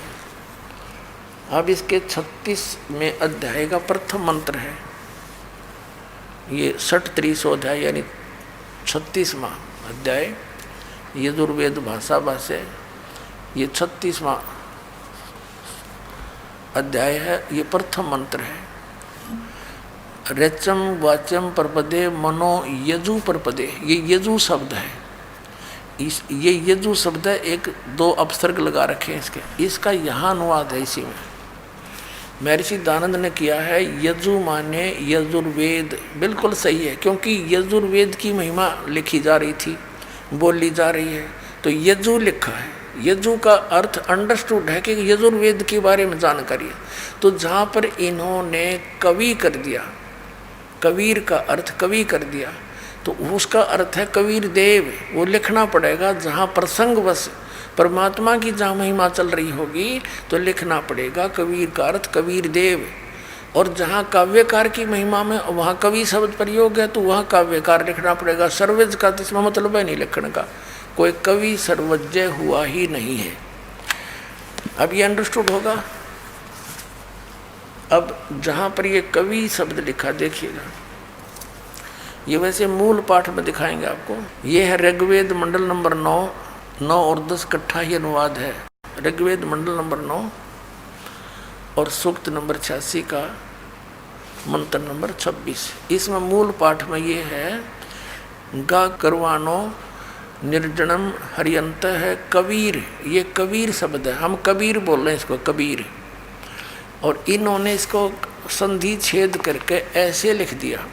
अब इसके 36वें अध्याय का प्रथम मंत्र है। ये 60-30 अध्याय यानी 36वां अध्याय यजुर्वेद भाषा भाष्य, ये 36वां अध्याय है। ये प्रथम मंत्र है। रेचम वाच्यम परपदे मनो यजु परपदे, ये यजु शब्द है। ये यजु शब्द है, 1-2 अपसर्ग लगा रखे हैं इसके, इसका यहाँ अनुवाद है। इसी में महर्षि दयानंद ने किया है यजु माने यजुर्वेद। बिल्कुल सही है, क्योंकि यजुर्वेद की महिमा लिखी जा रही थी, बोली जा रही है, तो यजु लिखा है। यजु का अर्थ अंडरस्टूड है कि यजुर्वेद के बारे में जानकारी है। तो जहाँ पर इन्होंने कवि कर दिया, कबीर का अर्थ कवि कर दिया, तो उसका अर्थ है कबीर देव। वो लिखना पड़ेगा, जहाँ प्रसंगवश परमात्मा की जहाँ महिमा चल रही होगी तो लिखना पड़ेगा कबीर का अर्थ कबीर देव। और जहाँ काव्यकार की महिमा में वहाँ कवि शब्द प्रयोग है तो वहाँ काव्यकार लिखना पड़ेगा। सर्वज्ञ का तो इसमें मतलब है नहीं लिखने का, कोई कवि सर्वज्ञ हुआ ही नहीं है। अब ये अंडरस्टूड होगा। अब जहाँ पर ये कवि शब्द लिखा देखिएगा, ये वैसे मूल पाठ में दिखाएंगे आपको। ये है ऋग्वेद मंडल नंबर 9 और 10 इकट्ठा ही अनुवाद है। ऋग्वेद मंडल नंबर 9 और सूक्त नंबर 86 का मंत्र नंबर 26। इसमें मूल पाठ में ये है गा करवानो निर्जनम हरियंत है कबीर। ये कबीर शब्द है, हम कबीर बोल रहे हैं इसको कबीर। और इन्होंने इसको संधि छेद करके ऐसे लिख दिया,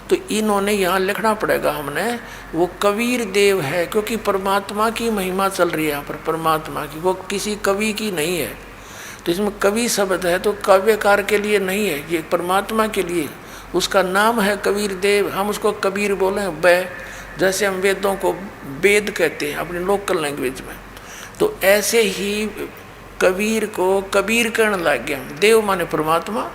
तो इन्होंने यहाँ लिखना पड़ेगा हमने, वो कबीर देव है, क्योंकि परमात्मा की महिमा चल रही है यहाँ पर, परमात्मा की, वो किसी कवि की नहीं है। तो इसमें कवि शब्द है तो काव्यकार के लिए नहीं है, ये परमात्मा के लिए। उसका नाम है कबीर देव, हम उसको कबीर बोले बै, जैसे हम वेदों को वेद कहते हैं अपनी लोकल लैंग्वेज में, तो ऐसे ही कबीर को कबीर कहने लग गया। देव माने परमात्मा,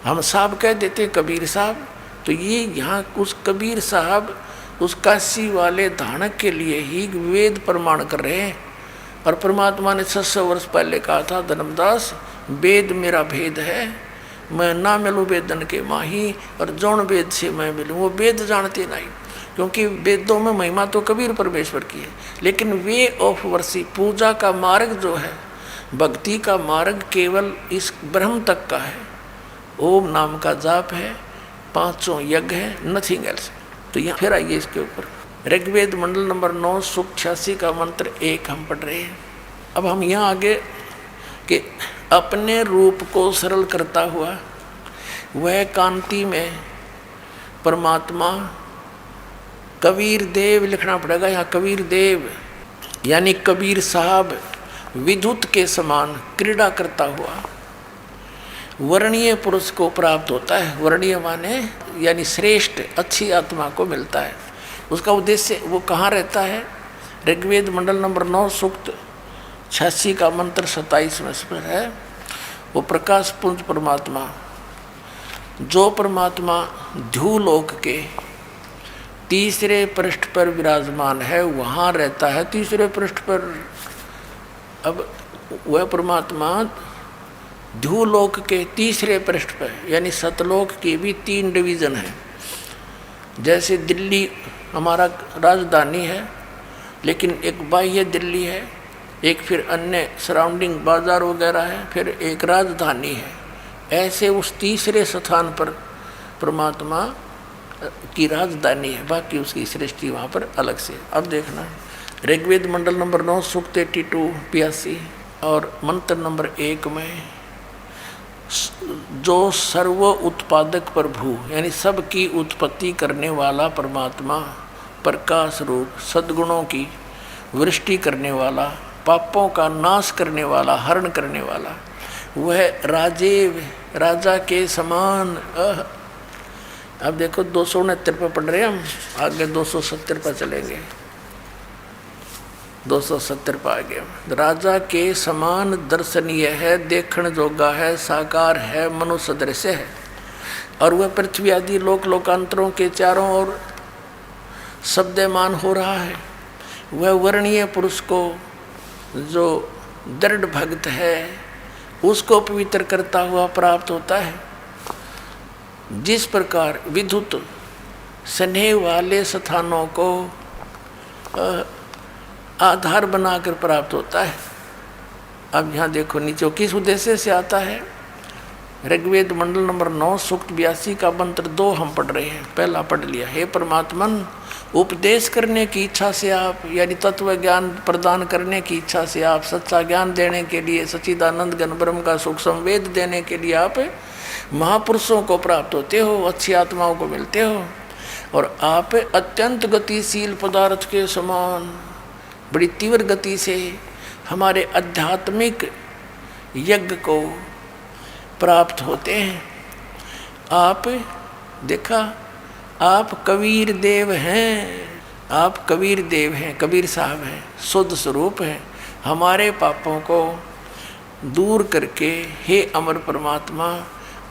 हम साहब कह देते हैं कबीर साहब। तो ये यहाँ उस कबीर साहब उस काशी वाले धानक के लिए ही वेद प्रमाण कर रहे हैं। और परमात्मा ने 600 वर्ष पहले कहा था, धर्मदास वेद मेरा भेद है, मैं ना मिलूँ वेदन के माही, और जौन वेद से मैं मिलूँ। वो वेद जानते नहीं, क्योंकि वेदों में महिमा तो कबीर परमेश्वर की है, लेकिन वे ऑफ वर्षी पूजा का मार्ग जो है, भक्ति का मार्ग केवल इस ब्रह्म तक का है। ओम नाम का जाप है, 500 यज्ञ है, नथिंग एल्स। तो यहाँ फिर आइए इसके ऊपर, ऋग्वेद मंडल नंबर 9 सूक्त 86 का मंत्र 1 हम पढ़ रहे हैं। अब हम यहाँ आगे कि अपने रूप को सरल करता हुआ वह कांति में परमात्मा कबीर देव लिखना पड़ेगा यहाँ। कबीर देव यानी कबीर साहब विद्युत के समान क्रीड़ा करता हुआ वर्णीय पुरुष को प्राप्त होता है। वर्णीय माने यानी श्रेष्ठ, अच्छी आत्मा को मिलता है। उसका उद्देश्य वो कहाँ रहता है? ऋग्वेद मंडल नंबर 9 सूक्त 86 का मंत्र 27 में पर है। वो प्रकाश पुंज परमात्मा, जो परमात्मा ध्युलोक के तीसरे पृष्ठ पर विराजमान है, वहाँ रहता है तीसरे पृष्ठ पर। अब वह परमात्मा ध्युलोक के तीसरे पृष्ठ पर, यानी सतलोक की भी 3 डिवीज़न है। जैसे दिल्ली हमारा राजधानी है, लेकिन एक बाह्य दिल्ली है, एक फिर अन्य सराउंडिंग बाजार वगैरह है, फिर एक राजधानी है। ऐसे उस तीसरे स्थान पर परमात्मा की राजधानी है, बाकी उसकी सृष्टि वहाँ पर अलग से। अब देखना ऋग्वेद मंडल नंबर 9 सूक्त 82 और मंत्र नंबर 1 में, जो सर्व उत्पादक प्रभु यानी सबकी उत्पत्ति करने वाला परमात्मा, प्रकाश रूप, सद्गुणों की वृष्टि करने वाला, पापों का नाश करने वाला, हरण करने वाला, वह राजा के समान। अब देखो 269 पर पढ़ रहे हैं हम, आगे 270 पर चलेंगे। 270 पर आ गया। राजा के समान दर्शनीय है, देखण जोगा है, साकार है, मनुष्य सदृश है, और वह पृथ्वी आदि लोक लोकांतरों के चारों ओर शब्दमान हो रहा है। वह वर्णीय पुरुष को जो दृढ़ भक्त है उसको पवित्र करता हुआ प्राप्त होता है। जिस प्रकार विद्युत स्नेह वाले स्थानों को आधार बनाकर प्राप्त होता है। अब यहाँ देखो नीचे किस उद्देश्य से आता है। ऋग्वेद मंडल नंबर 9 सूक्त 82 का मंत्र 2 हम पढ़ रहे हैं। पहला पढ़ लिया, हे परमात्मन, उपदेश करने की इच्छा से आप, यानी तत्व ज्ञान प्रदान करने की इच्छा से आप, सच्चा ज्ञान देने के लिए, सच्चिदानंद घन ब्रह्म का सुख संवेद देने के लिए आप महापुरुषों को प्राप्त होते हो, अच्छी आत्माओं को मिलते हो, और आप अत्यंत गतिशील पदार्थ के समान बड़ी तीव्र गति से हमारे आध्यात्मिक यज्ञ को प्राप्त होते हैं। आप देखा, आप कबीर देव हैं, आप कबीर देव हैं, कबीर साहब हैं, शुद्ध स्वरूप हैं। हमारे पापों को दूर करके हे अमर परमात्मा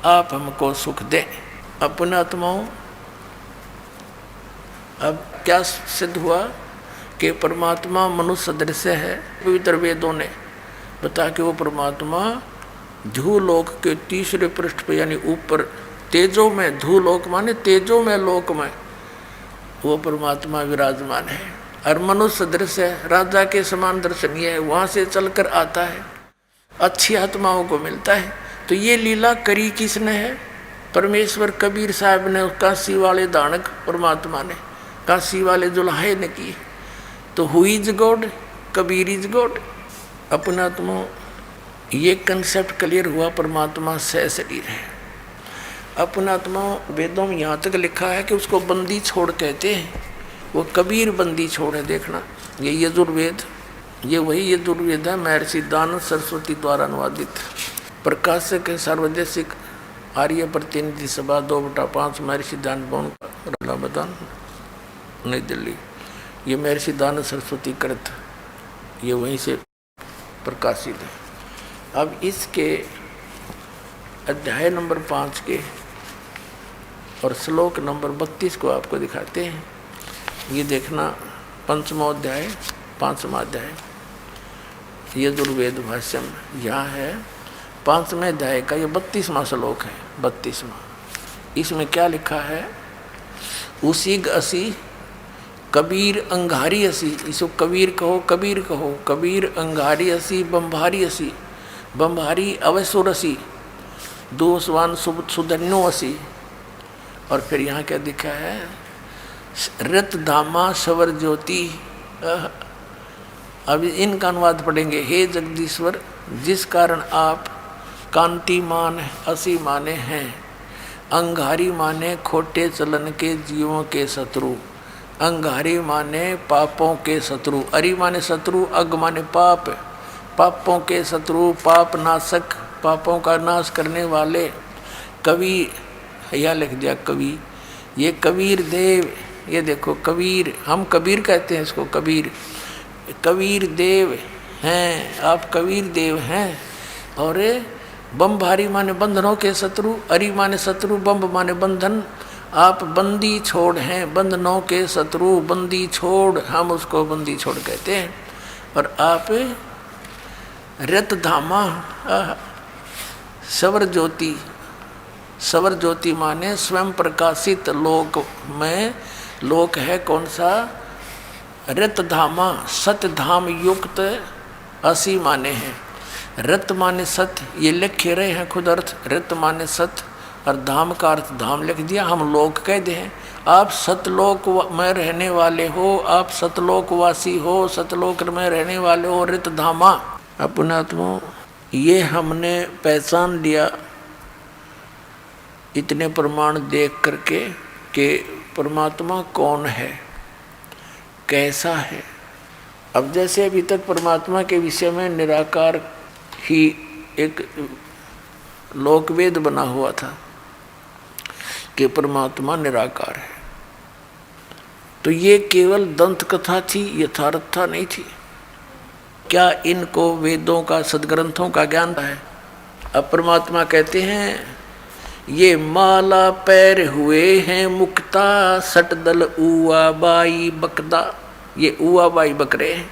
आप हमको सुख दें। अपने आत्माओं, अब क्या सिद्ध हुआ कि परमात्मा मनुष्य सदृश है। पवित्र वेदों ने बता कि वो परमात्मा ध्युलोक के तीसरे पृष्ठ पे, यानी ऊपर तेजो में, ध्युलोक माने तेजो में लोक में वो परमात्मा विराजमान है, और मनुष्य सदृश है, राजा के समान दर्शनीय है, वहाँ से चलकर आता है, अच्छी आत्माओं को मिलता है। तो ये लीला करी किसने है? परमेश्वर कबीर साहब ने, काशी वाले दानक परमात्मा ने, काशी वाले जुलाहे ने की। तो who is God? Kabir is God. अपना तुम ये कंसेप्ट क्लियर हुआ, परमात्मा सह शरीर है। अपनात्मा वेदों में यहाँ तक लिखा है कि उसको बंदी छोड़ कहते हैं। वो कबीर बंदी छोड़ है। देखना, ये यजुर्वेद, ये वही यजुर्वेद है महर्षि दानव सरस्वती द्वारा अनुवादित। प्रकाशक है सार्वदेशिक आर्य प्रतिनिधि सभा 2/5 महर्षि दान भवन रालाबदान नई दिल्ली। ये महर्षि दानव सरस्वती कृत, ये वहीं से प्रकाशित है। अब इसके अध्याय नंबर 5 के और श्लोक नंबर 32 को आपको दिखाते हैं। ये देखना, 5वां अध्याय 5वां अध्याय यजुर्वेद भाष्यम यहाँ है 5वें अध्याय का ये 32वां श्लोक है। 32वां, इसमें क्या लिखा है? उसी असी कबीर अंगारी असी, इसको कबीर कहो, कबीर कहो, कबीर अंगारी असी बम्भारी असी, बम्भारी अवसुर असी, दोषवान सुधन्यो असी। और फिर यहाँ क्या दिखा है? रत धामा सवर ज्योति। अब इनका अनुवाद पढ़ेंगे। हे जगदीश्वर, जिस कारण आप कांतिमान असी माने हैं, अंगारी माने खोटे चलन के जीवों के शत्रु, अंगारी माने पापों के शत्रु, अरि माने शत्रु, अग माने पाप, पापों के शत्रु, पाप नाशक, पापों का नाश करने वाले कवि, यह लिख दिया कवि, ये कबीर देव। ये देखो कबीर, हम कबीर कहते हैं इसको, कबीर, कबीर देव हैं आप, कबीर देव हैं। और बम्भारी माने बंधनों के शत्रु, अरि माने शत्रु, बम्ब माने बंधन, आप बंदी छोड़ हैं, बंधनों के शत्रु, बंदी छोड़, हम उसको बंदी छोड़ कहते हैं। और आप रत धामा सवर ज्योति, सवर ज्योति माने स्वयं प्रकाशित लोक में, लोक है कौन सा? रत धामा, सत्य धाम युक्त असी माने हैं। रत माने सत्य, ये लिखे रहे हैं खुद अर्थ, रत माने सत्य और धाम का अर्थ धाम लिख दिया, हम लोक कह दे हैं। आप सतलोक में रहने वाले हो, आप सतलोकवासी हो, सतलोक में रहने वाले हो, रित धामा। अपनात्मा, ये हमने पहचान लिया इतने प्रमाण देख करके कि परमात्मा कौन है, कैसा है। अब जैसे अभी तक परमात्मा के विषय में निराकार ही एक लोकवेद बना हुआ था कि परमात्मा निराकार है, तो ये केवल दंत कथा थी, यथार्थता नहीं थी। क्या इनको वेदों का, सदग्रंथों का ज्ञान है? अब परमात्मा कहते हैं ये माला पैर हुए हैं मुक्ता, सटदल उआ बाई बकदा। ये उआ बाई बकरे हैं,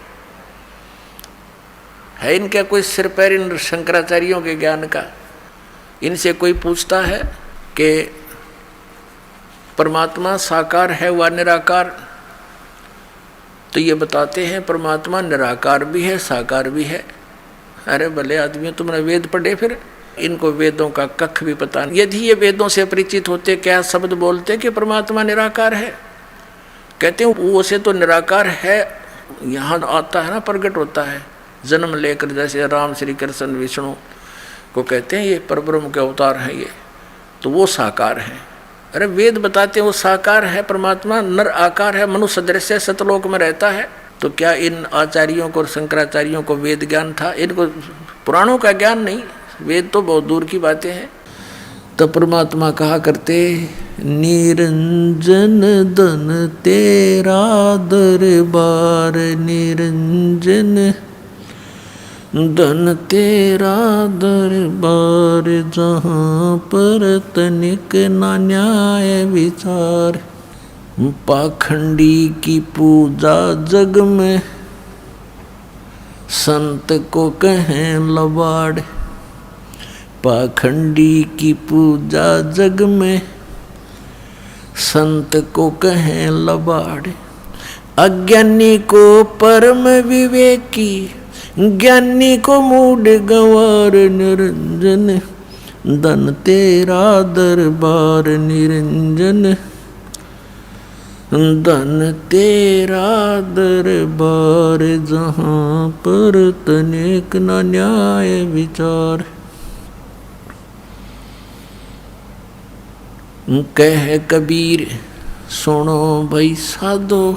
है इनका कोई सिर पैर इन शंकराचार्यों के ज्ञान का? इनसे कोई पूछता है कि परमात्मा साकार है व निराकार? तो ये बताते हैं परमात्मा निराकार भी है, साकार भी है। अरे भले आदमी, तुमने वेद पढ़े, फिर इनको वेदों का कख भी पता नहीं। यदि ये वेदों से परिचित होते, क्या शब्द बोलते कि परमात्मा निराकार है? कहते हैं वो से तो निराकार है, यहाँ आता है ना, प्रकट होता है जन्म लेकर। जैसे राम, श्री कृष्ण, विष्णु को कहते हैं ये परब्रह्म के अवतार हैं, ये तो वो साकार है। अरे वेद बताते हैं वो साकार है, परमात्मा नर आकार है, मनुष्य सदृश है, सतलोक में रहता है। तो क्या इन आचार्यों को, शंकराचार्यों को वेद ज्ञान था? इनको पुराणों का ज्ञान नहीं, वेद तो बहुत दूर की बातें हैं। तो परमात्मा कहा करते, निरंजन धन तेरा दरबार, निरंजन धन तेरा दरबार, जहाँ पर तनिक ना न्याय विचार, पाखंडी की पूजा जग में, संत को कहें लबाड़। पाखंडी की पूजा जग में, संत को कहें लबाड़। अज्ञानी को परम विवेकी, ज्ञानी को मूड गंवार, निरंजन धन तेरा दरबार, निरंजन धन तेरा दरबार, जहाँ पर तनिक न न्याय विचार। कह कबीर सुनो भाई साधो,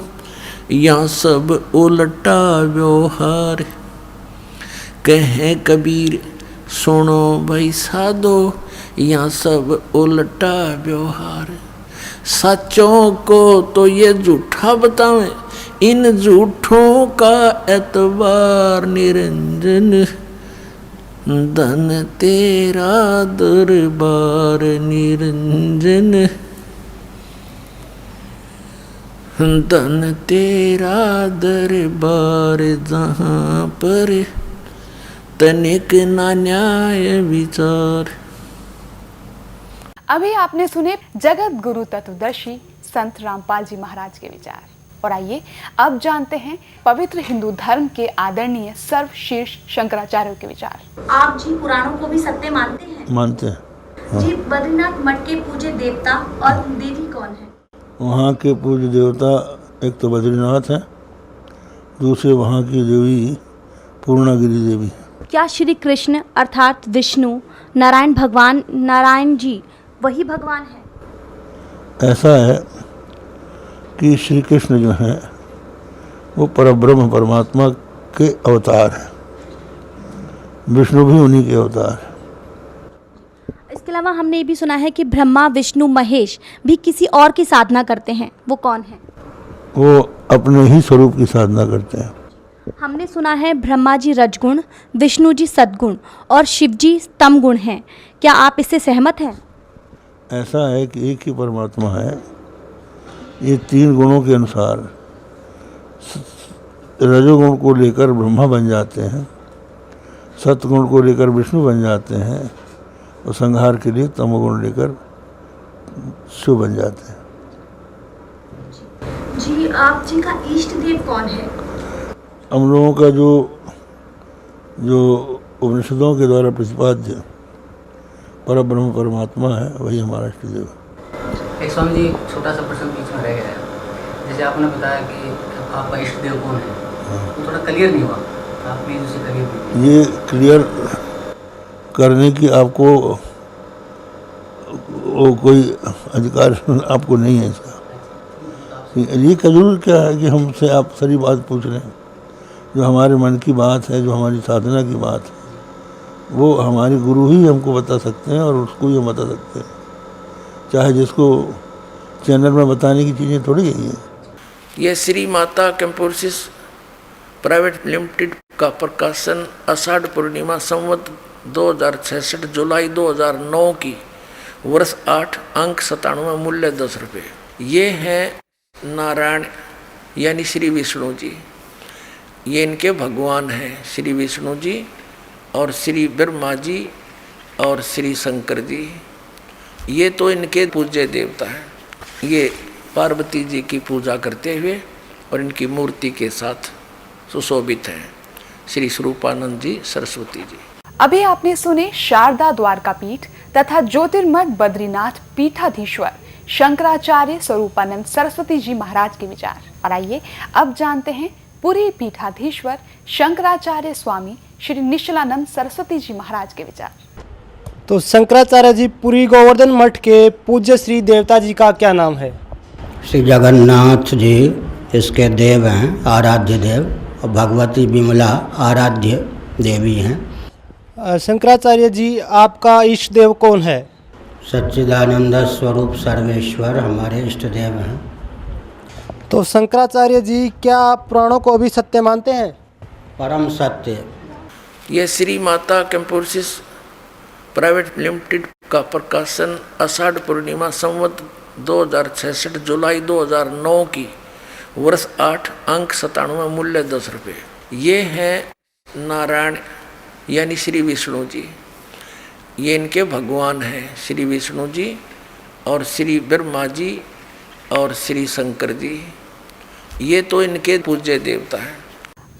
यहाँ सब उल्टा व्यवहार। कह कबीर सुनो भाई साधो, यहाँ सब उल्टा व्यवहार। सच्चों को तो ये झूठा बतावें, इन झूठों का एतबार निरंजन। धन तेरा दरबार निरंजन, धन तेरा दरबार जहाँ पर तनिक ना न्याय विचार। अभी आपने सुने जगत गुरु तत्वदर्शी संत रामपाल जी महाराज के विचार। और आइए अब जानते हैं पवित्र हिंदू धर्म के आदरणीय सर्वशीर्ष शंकराचार्य के विचार। आप जी पुराणों को भी सत्य मानते हैं? मानते हैं। जी बद्रीनाथ मठ के पूज्य देवता और देवी कौन है? वहाँ के पूज्य देवता एक तो बद्रीनाथ है, दूसरे वहाँ की देवी पूर्णागिरी देवी। क्या श्री कृष्ण अर्थात विष्णु नारायण भगवान नारायण जी वही भगवान है? ऐसा है कि श्री कृष्ण जो हैं वो परब्रह्म परमात्मा के अवतार हैं, विष्णु भी उन्हीं के अवतार हैं। इसके अलावा हमने ये भी सुना है कि ब्रह्मा विष्णु महेश भी किसी और की साधना करते हैं, वो कौन है? वो अपने ही स्वरूप की साधना करते हैं। हमने सुना है ब्रह्मा जी रजगुण, विष्णु जी सद्गुण और शिव जी तम गुण हैं। क्या आप इससे सहमत हैं? ऐसा है कि एक ही परमात्मा है। ये तीन गुणों के अनुसार रजोगुण को लेकर ब्रह्मा बन जाते हैं, सत्गुण को लेकर विष्णु बन जाते हैं और संहार के लिए तमोगुण लेकर शिव बन जाते हैं। जी आप जी का इष्ट देव कौन है? हम लोगों का जो उपनिषदों के द्वारा प्रतिपाद्य परब्रह्म परमात्मा है वही हमारा इष्ट देव है। एक स्वामी जी छोटा सा प्रश्न बीच में रह गया है। जैसे आपने बताया कि आपका इष्ट देव कौन है, वो थोड़ा क्लियर नहीं हुआ, आप प्लीज उसे क्लियर कीजिए। ये क्लियर करने की आपको वो कोई अधिकार आपको नहीं है इसका। ये जरूर क्या है कि हमसे आप सारी बात पूछ रहे हैं, जो हमारे मन की बात है, जो हमारी साधना की बात है, वो हमारे गुरु ही हमको बता सकते हैं और उसको ही हम बता सकते हैं। चाहे जिसको चैनल में बताने की चीज़ें थोड़ी यही है। ये श्री माता कैंपोसिस प्राइवेट लिमिटेड का प्रकाशन आषाढ़ पूर्णिमा संवत 2066 जुलाई 2009 की वर्ष 8 अंक 97 मूल्य 10 रुपये। ये हैं नारायण यानी श्री विष्णु जी, ये इनके भगवान हैं श्री विष्णु जी और श्री ब्रह्मा जी और श्री शंकर जी। ये तो इनके पूज्य देवता हैं। ये पार्वती जी की पूजा करते हुए और इनकी मूर्ति के साथ सुशोभित हैं श्री स्वरूपानंद जी सरस्वती जी। अभी आपने सुने शारदा द्वारका पीठ तथा ज्योतिर्मठ बद्रीनाथ पीठाधीश्वर शंकराचार्य स्वरूपानंद सरस्वती जी महाराज के विचार। और आइए अब जानते हैं पुरी पीठाधीश्वर शंकराचार्य स्वामी श्री निश्चलानंद सरस्वती जी महाराज के विचार। तो शंकराचार्य जी पुरी गोवर्धन मठ के पूज्य श्री देवता जी का क्या नाम है? श्री जगन्नाथ जी इसके देव हैं, आराध्य देव, और भगवती विमला आराध्य देवी हैं। शंकराचार्य जी आपका इष्ट देव कौन है? सच्चिदानंद स्वरूप सर्वेश्वर हमारे इष्ट देव हैं। तो शंकराचार्य जी क्या आप पुराणों को भी सत्य मानते हैं? परम सत्य। ये श्री माता कैंपोसिस प्राइवेट लिमिटेड का प्रकाशन आषाढ़ पूर्णिमा संवत 2066 जुलाई 2009 की वर्ष 8 अंक 97 मूल्य 10 रुपये। ये हैं नारायण यानी श्री विष्णु जी, ये इनके भगवान हैं श्री विष्णु जी और श्री ब्रह्मा जी और श्री शंकर जी। ये तो इनके पूज्य देवता हैं।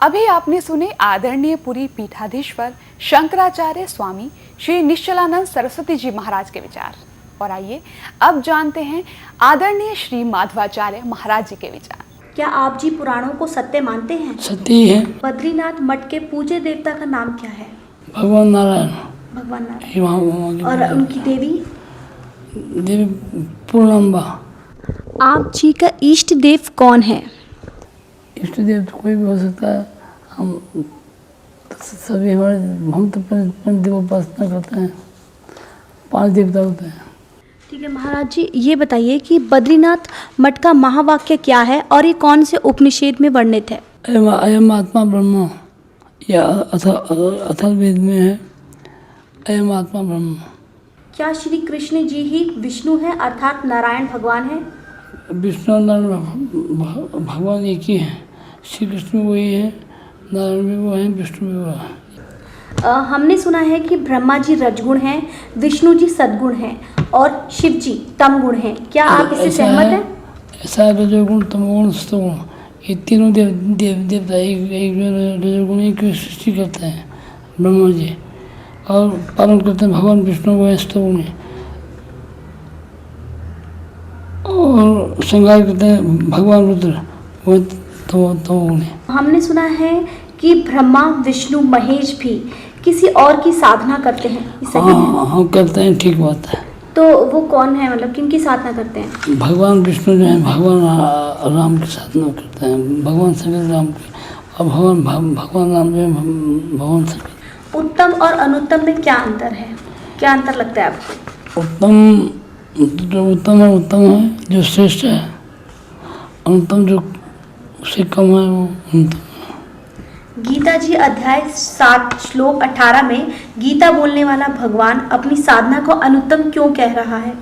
अभी आपने सुने आदरणीय पुरी पीठाधीश्वर शंकराचार्य स्वामी श्री निश्चलानंद सरस्वती जी महाराज के विचार। और आइए अब जानते हैं आदरणीय श्री माधवाचार्य महाराज जी के विचार। क्या आप जी पुराणों को सत्य मानते हैं? सत्य है। बद्रीनाथ मठ के पूज्य देवता का नाम क्या है? भगवान नारायण। भगवान नारायण। और उनकी देवी? देवी पूर्णाम्बा। आप जी का इष्ट देव कौन है? इष्ट देव तो कोई भी हो सकता है। हम सभी हम तो पंचदेव उपासना करते हैं, 5 देवता होते हैं। ठीक है महाराज जी, ये बताइए कि बद्रीनाथ मठ का महावाक्य क्या है और ये कौन से उपनिषद में वर्णित है? अयम आत्मा ब्रह्म, या अथर्ववेद में है, अयम आत्मा ब्रह्म। क्या श्री कृष्ण जी ही विष्णु हैं अर्थात नारायण भगवान हैं? विष्णु और नारायण भगवान एक ही हैं। श्री कृष्ण भी वही है, नारायण भी वो हैं, विष्णु भी वो हैं। हमने सुना है कि ब्रह्मा जी रजगुण हैं, विष्णु जी सद्गुण हैं और शिव जी तमगुण हैं। क्या आप इससे सहमत हैं? ऐसा रजोगुण, तमोगुण, सतोगुण, ये तीनों देवता एक रजोगुण की सृष्टि करते हैं ब्रह्मा जी, और पालन करते हैं भगवान विष्णु वो सतोगुण, और श्रृंगार करते हैं भगवान रुद्र वो तमोगुण। हमने सुना है कि ब्रह्मा विष्णु महेश भी किसी और की साधना करते हैं, ये सही है? हाँ करते हैं, ठीक बात है। तो वो कौन है, मतलब किनकी साधना करते हैं? भगवान विष्णु जो है भगवान राम की साधना करते हैं, भगवान शंकर राम की, और भगवान राम जो है भगवान शंकर। उत्तम और अनुत्तम में क्या अंतर है, क्या अंतर लगता है आपको? उत्तम है जो श्रेष्ठ है, अनुत्तम जो उससे कम है वो अनुत्तम। गीता जी अध्याय 7 श्लोक 18 में गीता बोलने वाला भगवान अपनी साधना को अनुत्तम क्यों कह रहा है?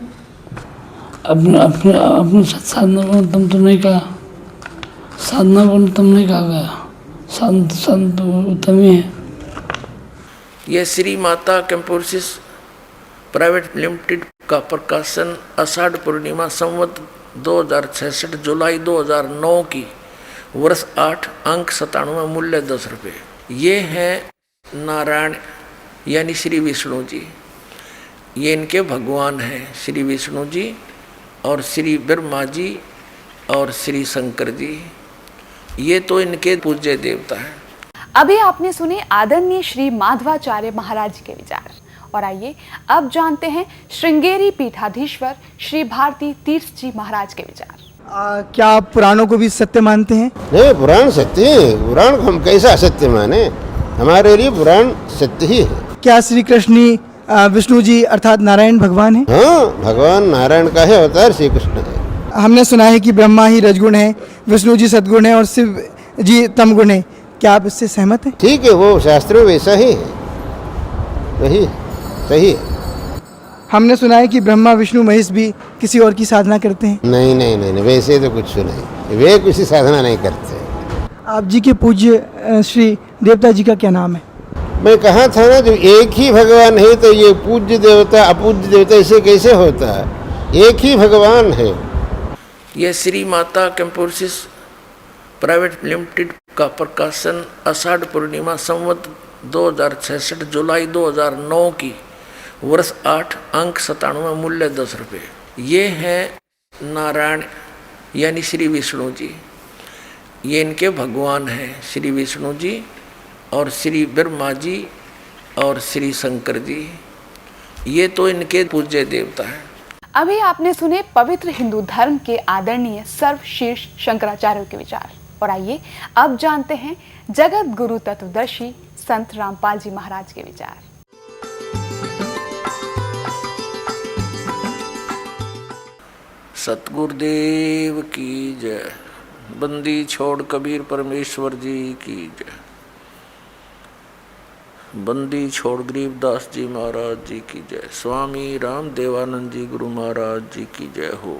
अपनी साधना को अनुत्तम तो नहीं कहा, साधना को अनुत्तम नहीं कहा गया, साधना तो उत्तम ही है। यह श्री माता कैंपोसिस प्राइवेट लिमिटेड का प्रकाशन आषाढ़ पूर्णिमा संवत 2066 जुलाई 2009 की वर्ष 8 अंक 97 मूल्य 10 रुपये। ये हैं नारायण यानी श्री विष्णु जी, ये इनके भगवान हैं श्री विष्णु जी और श्री ब्रह्मा जी और श्री शंकर जी, ये तो इनके पूज्य देवता हैं। अभी आपने सुने आदरणीय श्री माधवाचार्य महाराज के विचार, और आइए अब जानते हैं श्रृंगेरी पीठाधीश्वर श्री भारती तीर्थ जी महाराज के विचार। क्या आप पुराणों को भी सत्य मानते हैं? नहीं, पुराण सत्य है। पुराण को हम कैसा असत्य माने, हमारे लिए पुराण सत्य ही है। क्या श्री कृष्ण विष्णु जी अर्थात नारायण भगवान है? हाँ, भगवान नारायण का है अवतार श्री कृष्ण है। हमने सुना है कि ब्रह्मा ही रजगुण है, विष्णु जी सद्गुण है और शिव जी तमगुण है। क्या आप इससे सहमत हैं? ठीक है, वो शास्त्र में वैसा ही है, वही सही है। हमने सुना है कि ब्रह्मा विष्णु महेश भी किसी और की साधना करते हैं। नहीं नहीं नहीं, नहीं वैसे तो कुछ नहीं, वे किसी साधना नहीं करते। आप जी के पूज्य श्री देवता जी का क्या नाम है? मैं कहा था ना, जब एक ही भगवान है तो ये पूज्य देवता अपूज्य देवता ऐसे कैसे होता है? एक ही भगवान है। यह श्री माता कैंपोसिस प्राइवेट लिमिटेड का प्रकाशन आषाढ़ पूर्णिमा संवत 2066 जुलाई 2009 की वर्ष 8 अंक 97 मूल्य 10 रुपये। ये हैं नारायण यानी श्री विष्णु जी, ये इनके भगवान हैं श्री विष्णु जी और श्री ब्रह्मा जी और श्री शंकर जी, ये तो इनके पूज्य देवता हैं। अभी आपने सुने पवित्र हिंदू धर्म के आदरणीय सर्वशीर्ष शंकराचार्य के विचार, और आइए अब जानते हैं जगत गुरु तत्वदर्शी संत रामपाल जी महाराज के विचार। सतगुरुदेव की जय। बंदी छोड़ कबीर परमेश्वर जी की जय। बंदी छोड़ गरीबदास जी महाराज जी की जय। स्वामी राम देवानंद जी गुरु महाराज जी की जय हो।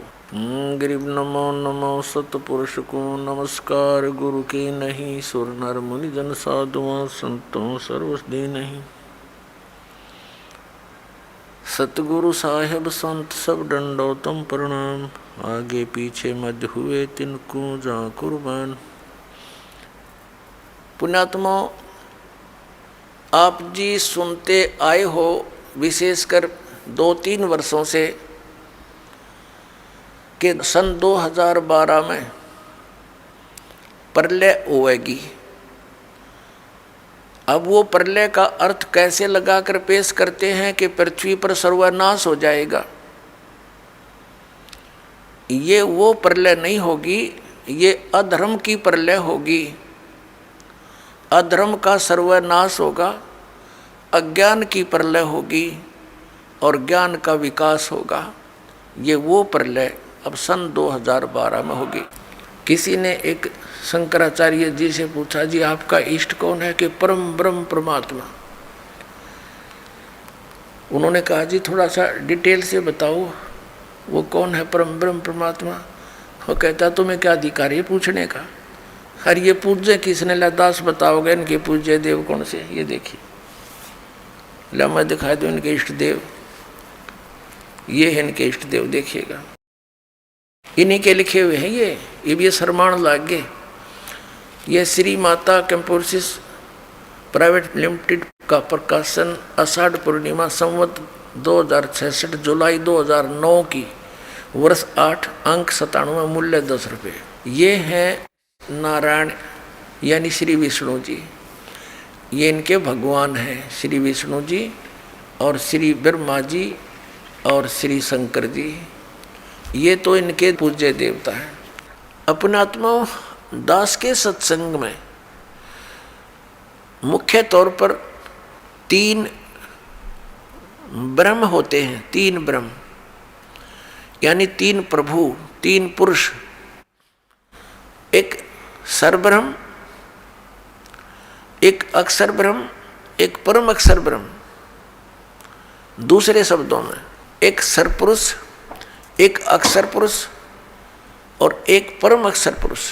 गरीब नमो नमो सतपुरुष को नमस्कार, गुरु के नहीं सुर नर मुनि जन साधुओं संतों सर्वसदी नहीं। सतगुरु साहेब संत सब दंडोतम प्रणाम, आगे पीछे मध्य हुए तिनको जा कुर्बान। पुण्यात्मा, आप जी सुनते आए हो विशेषकर 2-3 वर्षों से कि सन 2012 में प्रलय होएगी। अब वो प्रलय का अर्थ कैसे लगाकर पेश करते हैं कि पृथ्वी पर सर्वनाश हो जाएगा। ये वो प्रलय नहीं होगी, ये अधर्म की प्रलय होगी। अधर्म का सर्वनाश होगा, अज्ञान की प्रलय होगी और ज्ञान का विकास होगा। ये वो प्रलय अब सन 2012 में होगी। किसी ने एक शंकराचार्य जी से पूछा, जी आपका इष्ट कौन है? कि परम ब्रह्म परमात्मा। उन्होंने कहा, जी थोड़ा सा डिटेल से बताओ वो कौन है परम ब्रह्म परमात्मा? वो कहता, तुम्हें क्या अधिकार है पूछने का? अरे ये पूज्य किसने? लदास बताओगे इनके पूज्य देव कौन से? ये देखिए, ला मैं दिखा दूं इनके इष्ट देव। ये है इनके इष्ट देव, देखिएगा इन्हीं के लिखे हुए हैं। ये भी शर्माण लाग गए। ये श्री माता कंपोसिस प्राइवेट लिमिटेड का प्रकाशन आषाढ़ पूर्णिमा संवत 2066 जुलाई 2009 की, वर्ष 8, अंक 97, मूल्य 10 रुपये। ये हैं नारायण यानी श्री विष्णु जी। ये इनके भगवान हैं, श्री विष्णु जी और श्री ब्रह्मा जी और श्री शंकर जी। ये तो इनके पूज्य देवता हैं। अपने आत्मा दास के सत्संग में मुख्य तौर पर 3 ब्रह्म होते हैं। 3 ब्रह्म यानी 3 प्रभु, 3 पुरुष। एक सरब्रह्म, एक अक्षर ब्रह्म, एक परम अक्षर ब्रह्म। दूसरे शब्दों में एक सरपुरुष, एक अक्षर पुरुष और एक परम अक्षर पुरुष।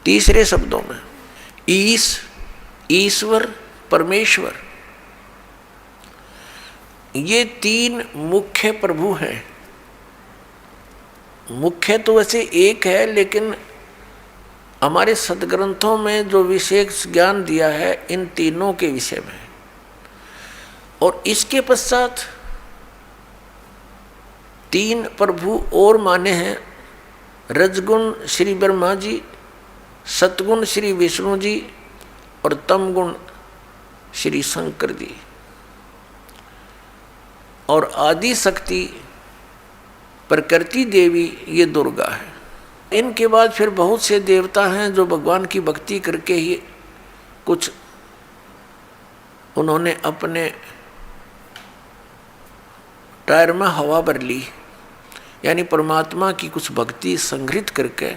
तीसरे शब्दों में ईश्वर, परमेश्वर। ये 3 मुख्य प्रभु हैं। मुख्य तो वैसे एक है, लेकिन हमारे सदग्रंथों में जो विशेष ज्ञान दिया है इन तीनों के विषय में। और इसके पश्चात 3 प्रभु और माने हैं। रजगुण श्री ब्रह्मा जी, सतगुण श्री विष्णु जी और तमगुण श्री शंकर जी। और आदि शक्ति प्रकृति देवी ये दुर्गा है। इनके बाद फिर बहुत से देवता हैं जो भगवान की भक्ति करके ही कुछ उन्होंने अपने टायर में हवा भर ली, यानी परमात्मा की कुछ भक्ति संग्रहित करके,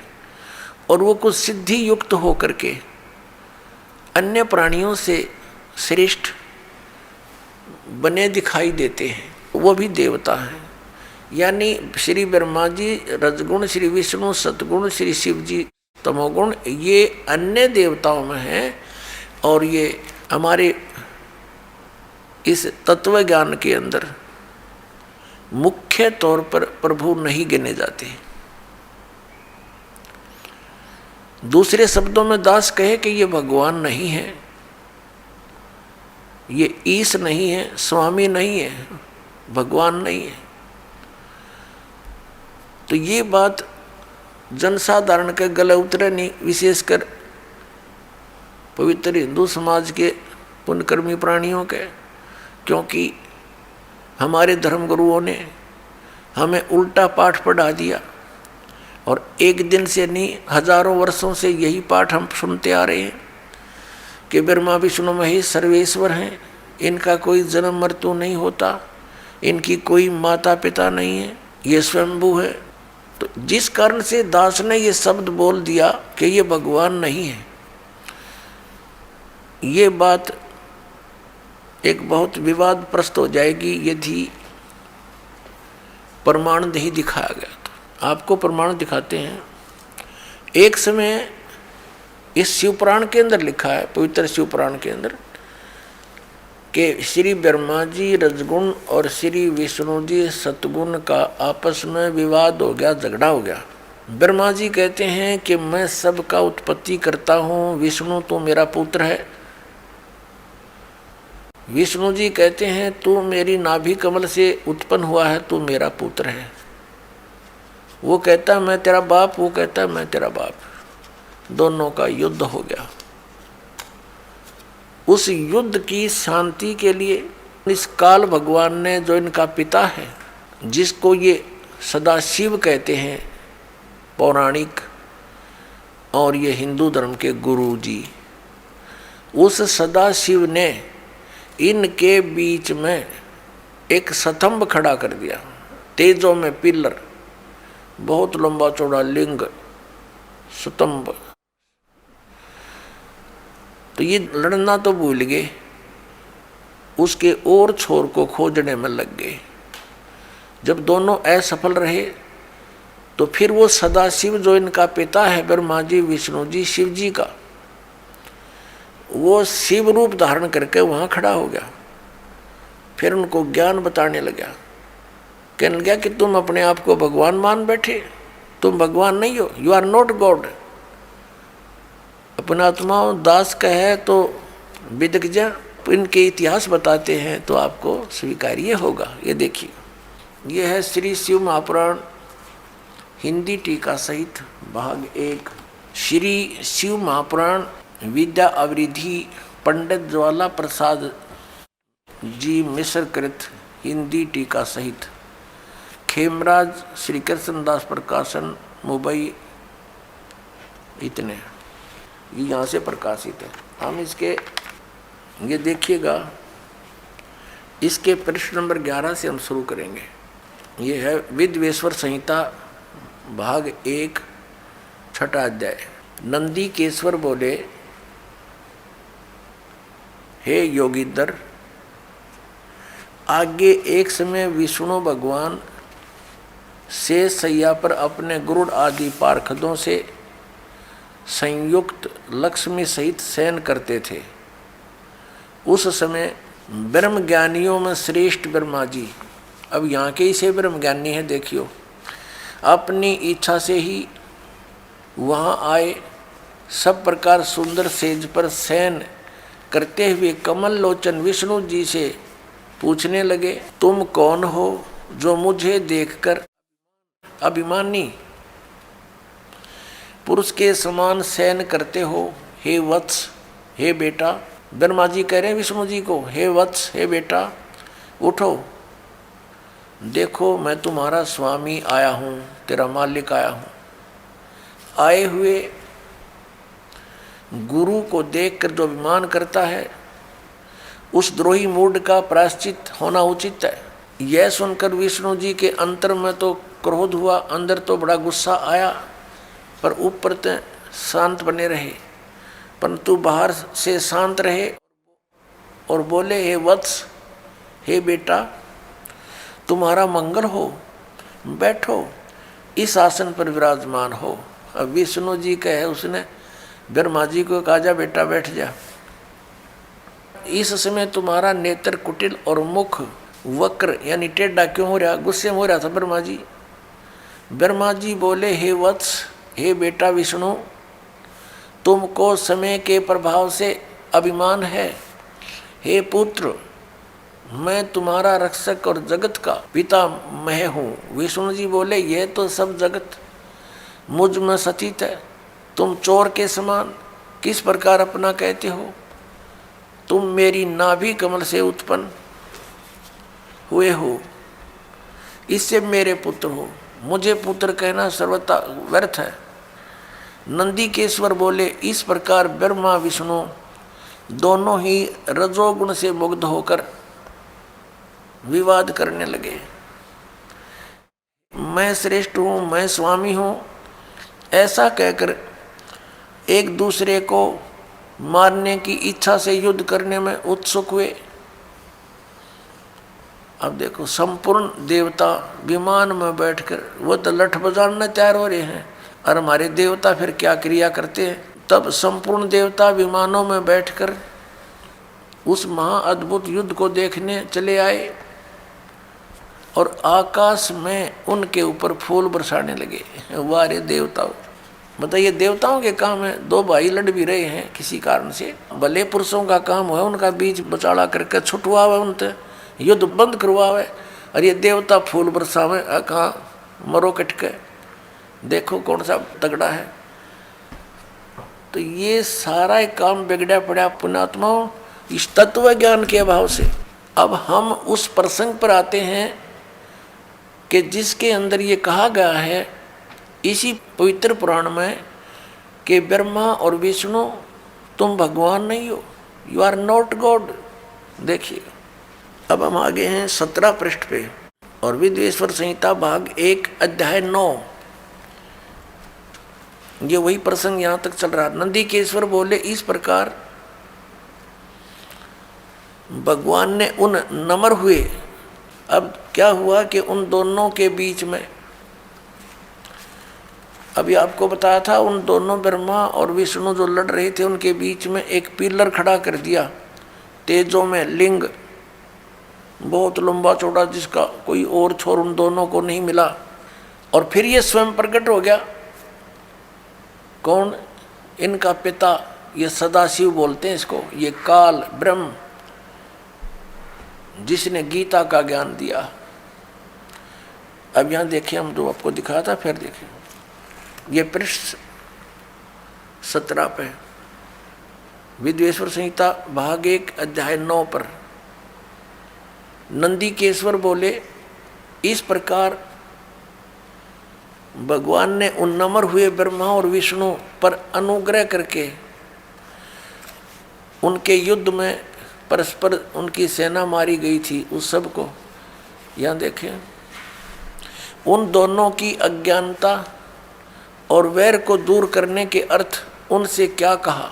और वो कुछ सिद्धि युक्त हो करके अन्य प्राणियों से श्रेष्ठ बने दिखाई देते हैं। वो भी देवता हैं। यानी श्री ब्रह्मा जी रजगुण, श्री विष्णु सतगुण, श्री शिव जी तमोगुण, ये अन्य देवताओं में हैं। और ये हमारे इस तत्व ज्ञान के अंदर मुख्य तौर पर प्रभु नहीं गिने जाते। दूसरे शब्दों में दास कहे कि ये भगवान नहीं है, ये ईश नहीं है, स्वामी नहीं है, भगवान नहीं है। तो ये बात जनसाधारण के गले उतरे नहीं, विशेषकर पवित्र हिंदू समाज के पुण्यकर्मी प्राणियों के। क्योंकि हमारे धर्मगुरुओं ने हमें उल्टा पाठ पढ़ा दिया, और एक दिन से नहीं हजारों वर्षों से यही पाठ हम सुनते आ रहे हैं कि ब्रह्मा विष्णु महेश सर्वेश्वर हैं, इनका कोई जन्म मृत्यु नहीं होता, इनकी कोई माता पिता नहीं है, ये स्वयंभू है। तो जिस कारण से दास ने ये शब्द बोल दिया कि ये भगवान नहीं है, ये बात एक बहुत विवादप्रस्त हो जाएगी यदि प्रमाण नहीं दिखाया गया। तो आपको प्रमाण दिखाते हैं। एक समय इस शिवपुराण के अंदर लिखा है, पवित्र शिवपुराण के अंदर, कि श्री ब्रह्मा जी रजगुण और श्री विष्णु जी सतगुण का आपस में विवाद हो गया, झगड़ा हो गया। ब्रह्मा जी कहते हैं कि मैं सबका उत्पत्ति करता हूँ, विष्णु तो मेरा पुत्र है। विष्णु जी कहते हैं तू मेरी नाभि कमल से उत्पन्न हुआ है, तू मेरा पुत्र है। वो कहता मैं तेरा बाप, वो कहता मैं तेरा बाप। दोनों का युद्ध हो गया। उस युद्ध की शांति के लिए इस काल भगवान ने, जो इनका पिता है, जिसको ये सदाशिव कहते हैं, पौराणिक और ये हिंदू धर्म के गुरु जी, उस सदाशिव ने इनके बीच में एक स्तंभ खड़ा कर दिया, तेजों में पिलर, बहुत लंबा चौड़ा लिंग स्तंभ। तो ये लड़ना तो भूल गए, उसके और छोर को खोजने में लग गए। जब दोनों असफल रहे तो फिर वो सदाशिव जो इनका पिता है, ब्रह्मा जी, विष्णु जी, शिव जी का, वो शिव रूप धारण करके वहां खड़ा हो गया। फिर उनको ज्ञान बताने लगा, कहने लगा कि तुम अपने आप को भगवान मान बैठे, तुम भगवान नहीं हो, यू आर नॉट गॉड। अपना आत्मा दास कहे तो विदक जा, इनके इतिहास बताते हैं तो आपको स्वीकार्य होगा। ये देखिए, ये है श्री शिव महापुराण हिंदी टीका सहित भाग 1, श्री शिव महापुराण विद्या अवरिधि पंडित ज्वाला प्रसाद जी मिश्र कृत हिंदी टीका सहित, खेमराज श्री कृष्णदास प्रकाशन मुंबई। इतने यहाँ से प्रकाशित है। हम इसके ये देखिएगा, इसके पृष्ठ नंबर 11 से हम शुरू करेंगे। ये है विद्वेश्वर संहिता भाग 1 छठा अध्याय। नंदी केश्वर बोले, हे योगीधर, आगे एक समय विष्णु भगवान शेष सैया पर अपने गुरुड़ आदि पार्षदों से संयुक्त लक्ष्मी सहित शयन करते थे। उस समय ब्रह्म ज्ञानियों में श्रेष्ठ ब्रह्मा जी, अब यहाँ के ही से ब्रह्म ज्ञानी है, देखियो, अपनी इच्छा से ही वहाँ आए। सब प्रकार सुंदर सेज पर शयन करते हुए कमल लोचन विष्णु जी से पूछने लगे, तुम कौन हो जो मुझे देखकर अभिमानी पुरुष के समान शयन करते हो? हे वत्स, हे बेटा। ब्रह्मा जी कह रहे हैं विष्णु जी को, हे वत्स, हे बेटा, उठो, देखो मैं तुम्हारा स्वामी आया हूँ, तेरा मालिक आया हूँ। आए हुए गुरु को देखकर जो अभिमान करता है, उस द्रोही मूड का प्रायश्चित होना उचित है। यह सुनकर विष्णु जी के अंतर में तो क्रोध हुआ, अंदर तो बड़ा गुस्सा आया, पर ऊपर तो शांत बने रहे, परंतु बाहर से शांत रहे और बोले, हे वत्स, हे बेटा, तुम्हारा मंगल हो, बैठो, इस आसन पर विराजमान हो। अब विष्णु जी कहे, उसने ब्रह्मा जी को कहा, जा बेटा बैठ जा। इस समय तुम्हारा नेत्र कुटिल और मुख वक्र यानी टेढ़ा क्यों हो रहा? गुस्से में हो रहा था ब्रह्मा जी। ब्रह्मा जी बोले, हे वत्स, हे बेटा विष्णु, तुमको समय के प्रभाव से अभिमान है। हे पुत्र, मैं तुम्हारा रक्षक और जगत का पिता मैं हूँ। विष्णु जी बोले, यह तो सब जगत मुझ में सचित है, तुम चोर के समान किस प्रकार अपना कहते हो? तुम मेरी नाभि कमल से उत्पन्न हुए हो, इससे मेरे पुत्र हो, मुझे पुत्र कहना सर्वथा व्यर्थ है। नंदीकेश्वर बोले, इस प्रकार ब्रह्मा विष्णु दोनों ही रजोगुण से मुग्ध होकर विवाद करने लगे। मैं श्रेष्ठ हूँ, मैं स्वामी हूँ, ऐसा कहकर एक दूसरे को मारने की इच्छा से युद्ध करने में उत्सुक हुए। अब देखो, संपूर्ण देवता विमान में बैठकर वो तो लठ बजाने तैयार हो रहे हैं, और हमारे देवता फिर क्या क्रिया करते हैं? तब संपूर्ण देवता विमानों में बैठकर उस महाअद्भुत युद्ध को देखने चले आए और आकाश में उनके ऊपर फूल बरसाने लगे। वारे देवताओं, बताइए, देवताओं के काम है, दो भाई लड़ भी रहे हैं किसी कारण से, भले पुरुषों का काम है उनका बीच बचाड़ा करके छुटवावे, उनसे युद्ध बंद करवावे, और ये देवता फूल बरसावे, कहाँ मरो कटके, देखो कौन सा तगड़ा है। तो ये सारा एक काम बिगड़ा पड़ा पुण्यात्माओं इस तत्व ज्ञान के अभाव से। अब हम उस प्रसंग पर आते हैं कि जिसके अंदर ये कहा गया है इसी पवित्र पुराण में कि ब्रह्मा और विष्णु तुम भगवान नहीं हो, यू आर नॉट गॉड। देखिए अब हम आगे हैं 17 पृष्ठ पे, और विद्वेश्वर संहिता भाग 1 अध्याय 9। ये वही प्रसंग यहां तक चल रहा। नंदीकेश्वर बोले इस प्रकार भगवान ने उन नम्र हुए। अब क्या हुआ कि उन दोनों के बीच में, अभी आपको बताया था, उन दोनों ब्रह्मा और विष्णु जो लड़ रहे थे उनके बीच में एक पिलर खड़ा कर दिया तेजों में, लिंग बहुत लंबा चौड़ा, जिसका कोई और छोर उन दोनों को नहीं मिला। और फिर ये स्वयं प्रकट हो गया। कौन? इनका पिता, ये सदाशिव बोलते हैं इसको, ये काल ब्रह्म, जिसने गीता का ज्ञान दिया। अब यहां देखिए, हम जो आपको दिखाया था, फिर देखिए ये पृष्ठ 17 पे, विद्वेश्वर संहिता भाग 1 अध्याय 9 पर नंदीकेश्वर बोले इस प्रकार भगवान ने उन नम्र हुए ब्रह्मा और विष्णु पर अनुग्रह करके उनके युद्ध में परस्पर उनकी सेना मारी गई थी, उस सब को यहाँ देखें। उन दोनों की अज्ञानता और वैर को दूर करने के अर्थ उनसे क्या कहा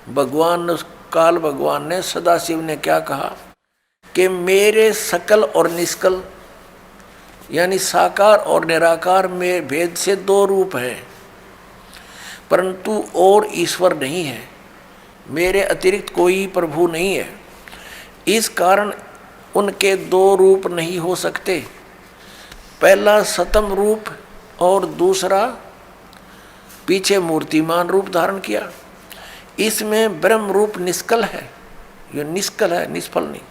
भगवान, काल भगवान ने, सदाशिव ने क्या कहा कि मेरे सकल और निष्कल यानी साकार और निराकार में भेद से 2 रूप हैं, परंतु और ईश्वर नहीं है, मेरे अतिरिक्त कोई प्रभु नहीं है। इस कारण उनके 2 रूप नहीं हो सकते, पहला सतम रूप और दूसरा पीछे मूर्तिमान रूप धारण किया। इसमें ब्रह्म रूप निष्कल है, ये निष्कल है, निष्फल नहीं,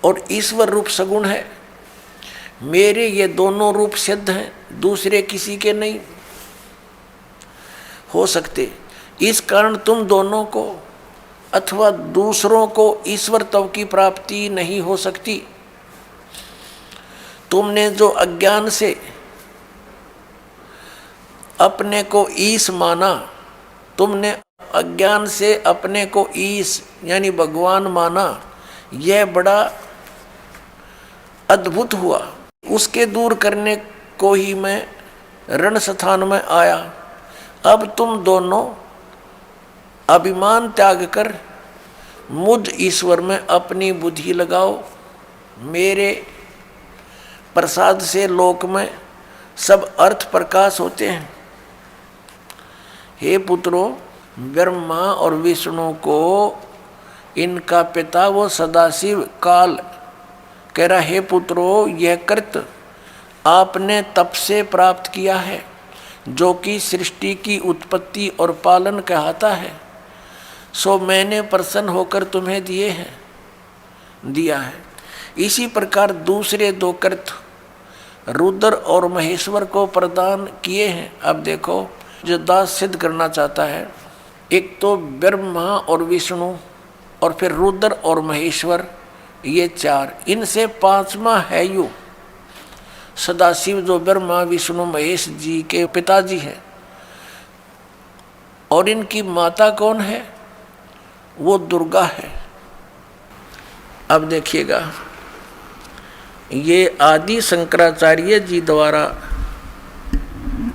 और ईश्वर रूप सगुण है। मेरे ये दोनों रूप सिद्ध हैं, दूसरे किसी के नहीं हो सकते। इस कारण तुम दोनों को अथवा दूसरों को ईश्वरत्व की प्राप्ति नहीं हो सकती। तुमने जो अज्ञान से अपने को ईश माना, तुमने अज्ञान से अपने को ईश यानी भगवान माना, यह बड़ा अद्भुत हुआ। उसके दूर करने को ही मैं रण स्थान में आया। अब तुम दोनों अभिमान त्याग कर मुझ ईश्वर में अपनी बुद्धि लगाओ। मेरे प्रसाद से लोक में सब अर्थ प्रकाश होते हैं। हे पुत्रों, ब्रह्मा और विष्णु को इनका पिता वो सदाशिव काल कह रहा, हे पुत्रों, यह कृत आपने तप से प्राप्त किया है, जो कि सृष्टि की उत्पत्ति और पालन कहता है, सो मैंने प्रसन्न होकर तुम्हें दिया है। इसी प्रकार दूसरे 2 कृत रुद्र और महेश्वर को प्रदान किए हैं। अब देखो, जो दास सिद्ध करना चाहता है, एक तो ब्रह्मा और विष्णु और फिर रुद्र और महेश्वर, ये 4, इनसे 5वां है यू सदाशिव, जो ब्रह्मा विष्णु महेश जी के पिताजी हैं। और इनकी माता कौन है? वो दुर्गा है। अब देखिएगा, ये आदि शंकराचार्य जी द्वारा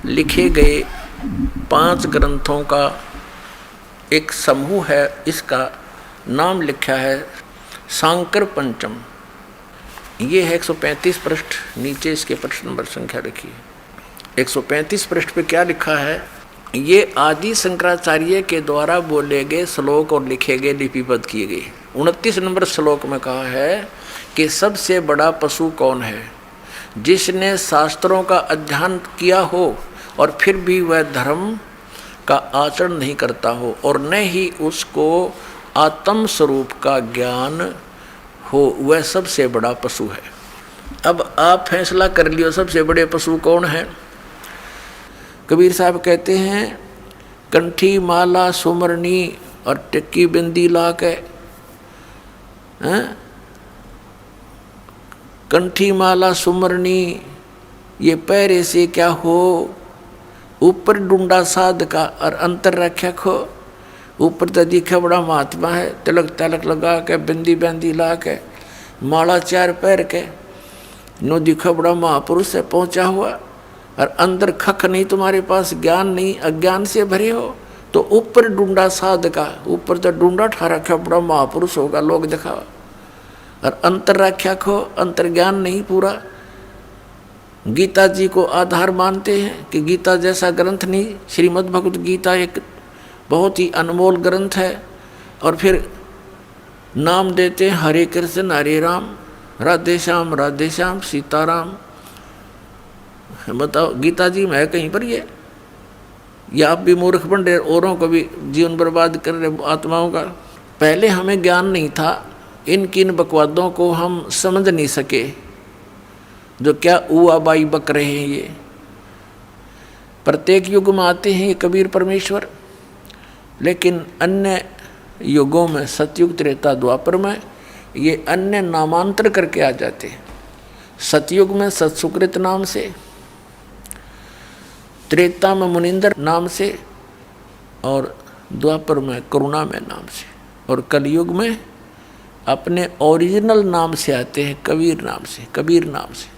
लिखे गए 5 ग्रंथों का एक समूह है। इसका नाम लिखा है शांकर पंचम। ये है 135 पृष्ठ, नीचे इसके पृष्ठ नंबर संख्या लिखी है। 135 पृष्ठ पे क्या लिखा है? ये आदि शंकराचार्य के द्वारा बोले गए श्लोक और लिखे गए, लिपिबद्ध किए गए। 29 नंबर श्लोक में कहा है कि सबसे बड़ा पशु कौन है? जिसने शास्त्रों का अध्ययन किया हो और फिर भी वह धर्म का आचरण नहीं करता हो, और न ही उसको आत्म स्वरूप का ज्ञान हो, वह सबसे बड़ा पशु है। अब आप फैसला कर लियो, सबसे बड़े पशु कौन है? कबीर साहब कहते हैं, कंठी माला सुमरनी और टिक्की बिंदी ला के, कंठी माला सुमरनी ये पैरे से क्या हो, ऊपर डूंडा साध का और अंतर रख्या खो। ऊपर तो दिखा बड़ा महात्मा है, तिलक तलक लगा के बिंदी बंदी ला के माला 4 पैर के, नो दिखा बड़ा महापुरुष है पहुंचा हुआ, और अंदर खख नहीं, तुम्हारे पास ज्ञान नहीं, अज्ञान से भरे हो। तो ऊपर डूंडा साध का, ऊपर तो डूंडा ठा रखा बड़ा महापुरुष होगा, लोग दिखावा, और अंतर रख्या खो, अंतर ज्ञान नहीं पूरा। गीता जी को आधार मानते हैं कि गीता जैसा ग्रंथ नहीं। श्रीमद् भगवत गीता एक बहुत ही अनमोल ग्रंथ है। और फिर नाम देते हैं हरे कृष्ण हरे राम, राधे श्याम सीताराम। बताओ गीता जी में है कहीं पर ये? या आप भी मूर्ख बन रहे, औरों को भी जीवन बर्बाद कर रहे आत्माओं का। पहले हमें ज्ञान नहीं था, इन बकवादों को हम समझ नहीं सके, जो क्या ऊआ बाई बक रहे हैं। ये प्रत्येक युग में आते हैं ये कबीर परमेश्वर, लेकिन अन्य युगों में सतयुग त्रेता द्वापर में ये अन्य नामांतर करके आ जाते हैं। सतयुग में सत्सुकृत नाम से, त्रेता में मुनिंदर नाम से, और द्वापर में करुणा में नाम से, और कलयुग में अपने ओरिजिनल नाम से आते हैं, कबीर नाम से।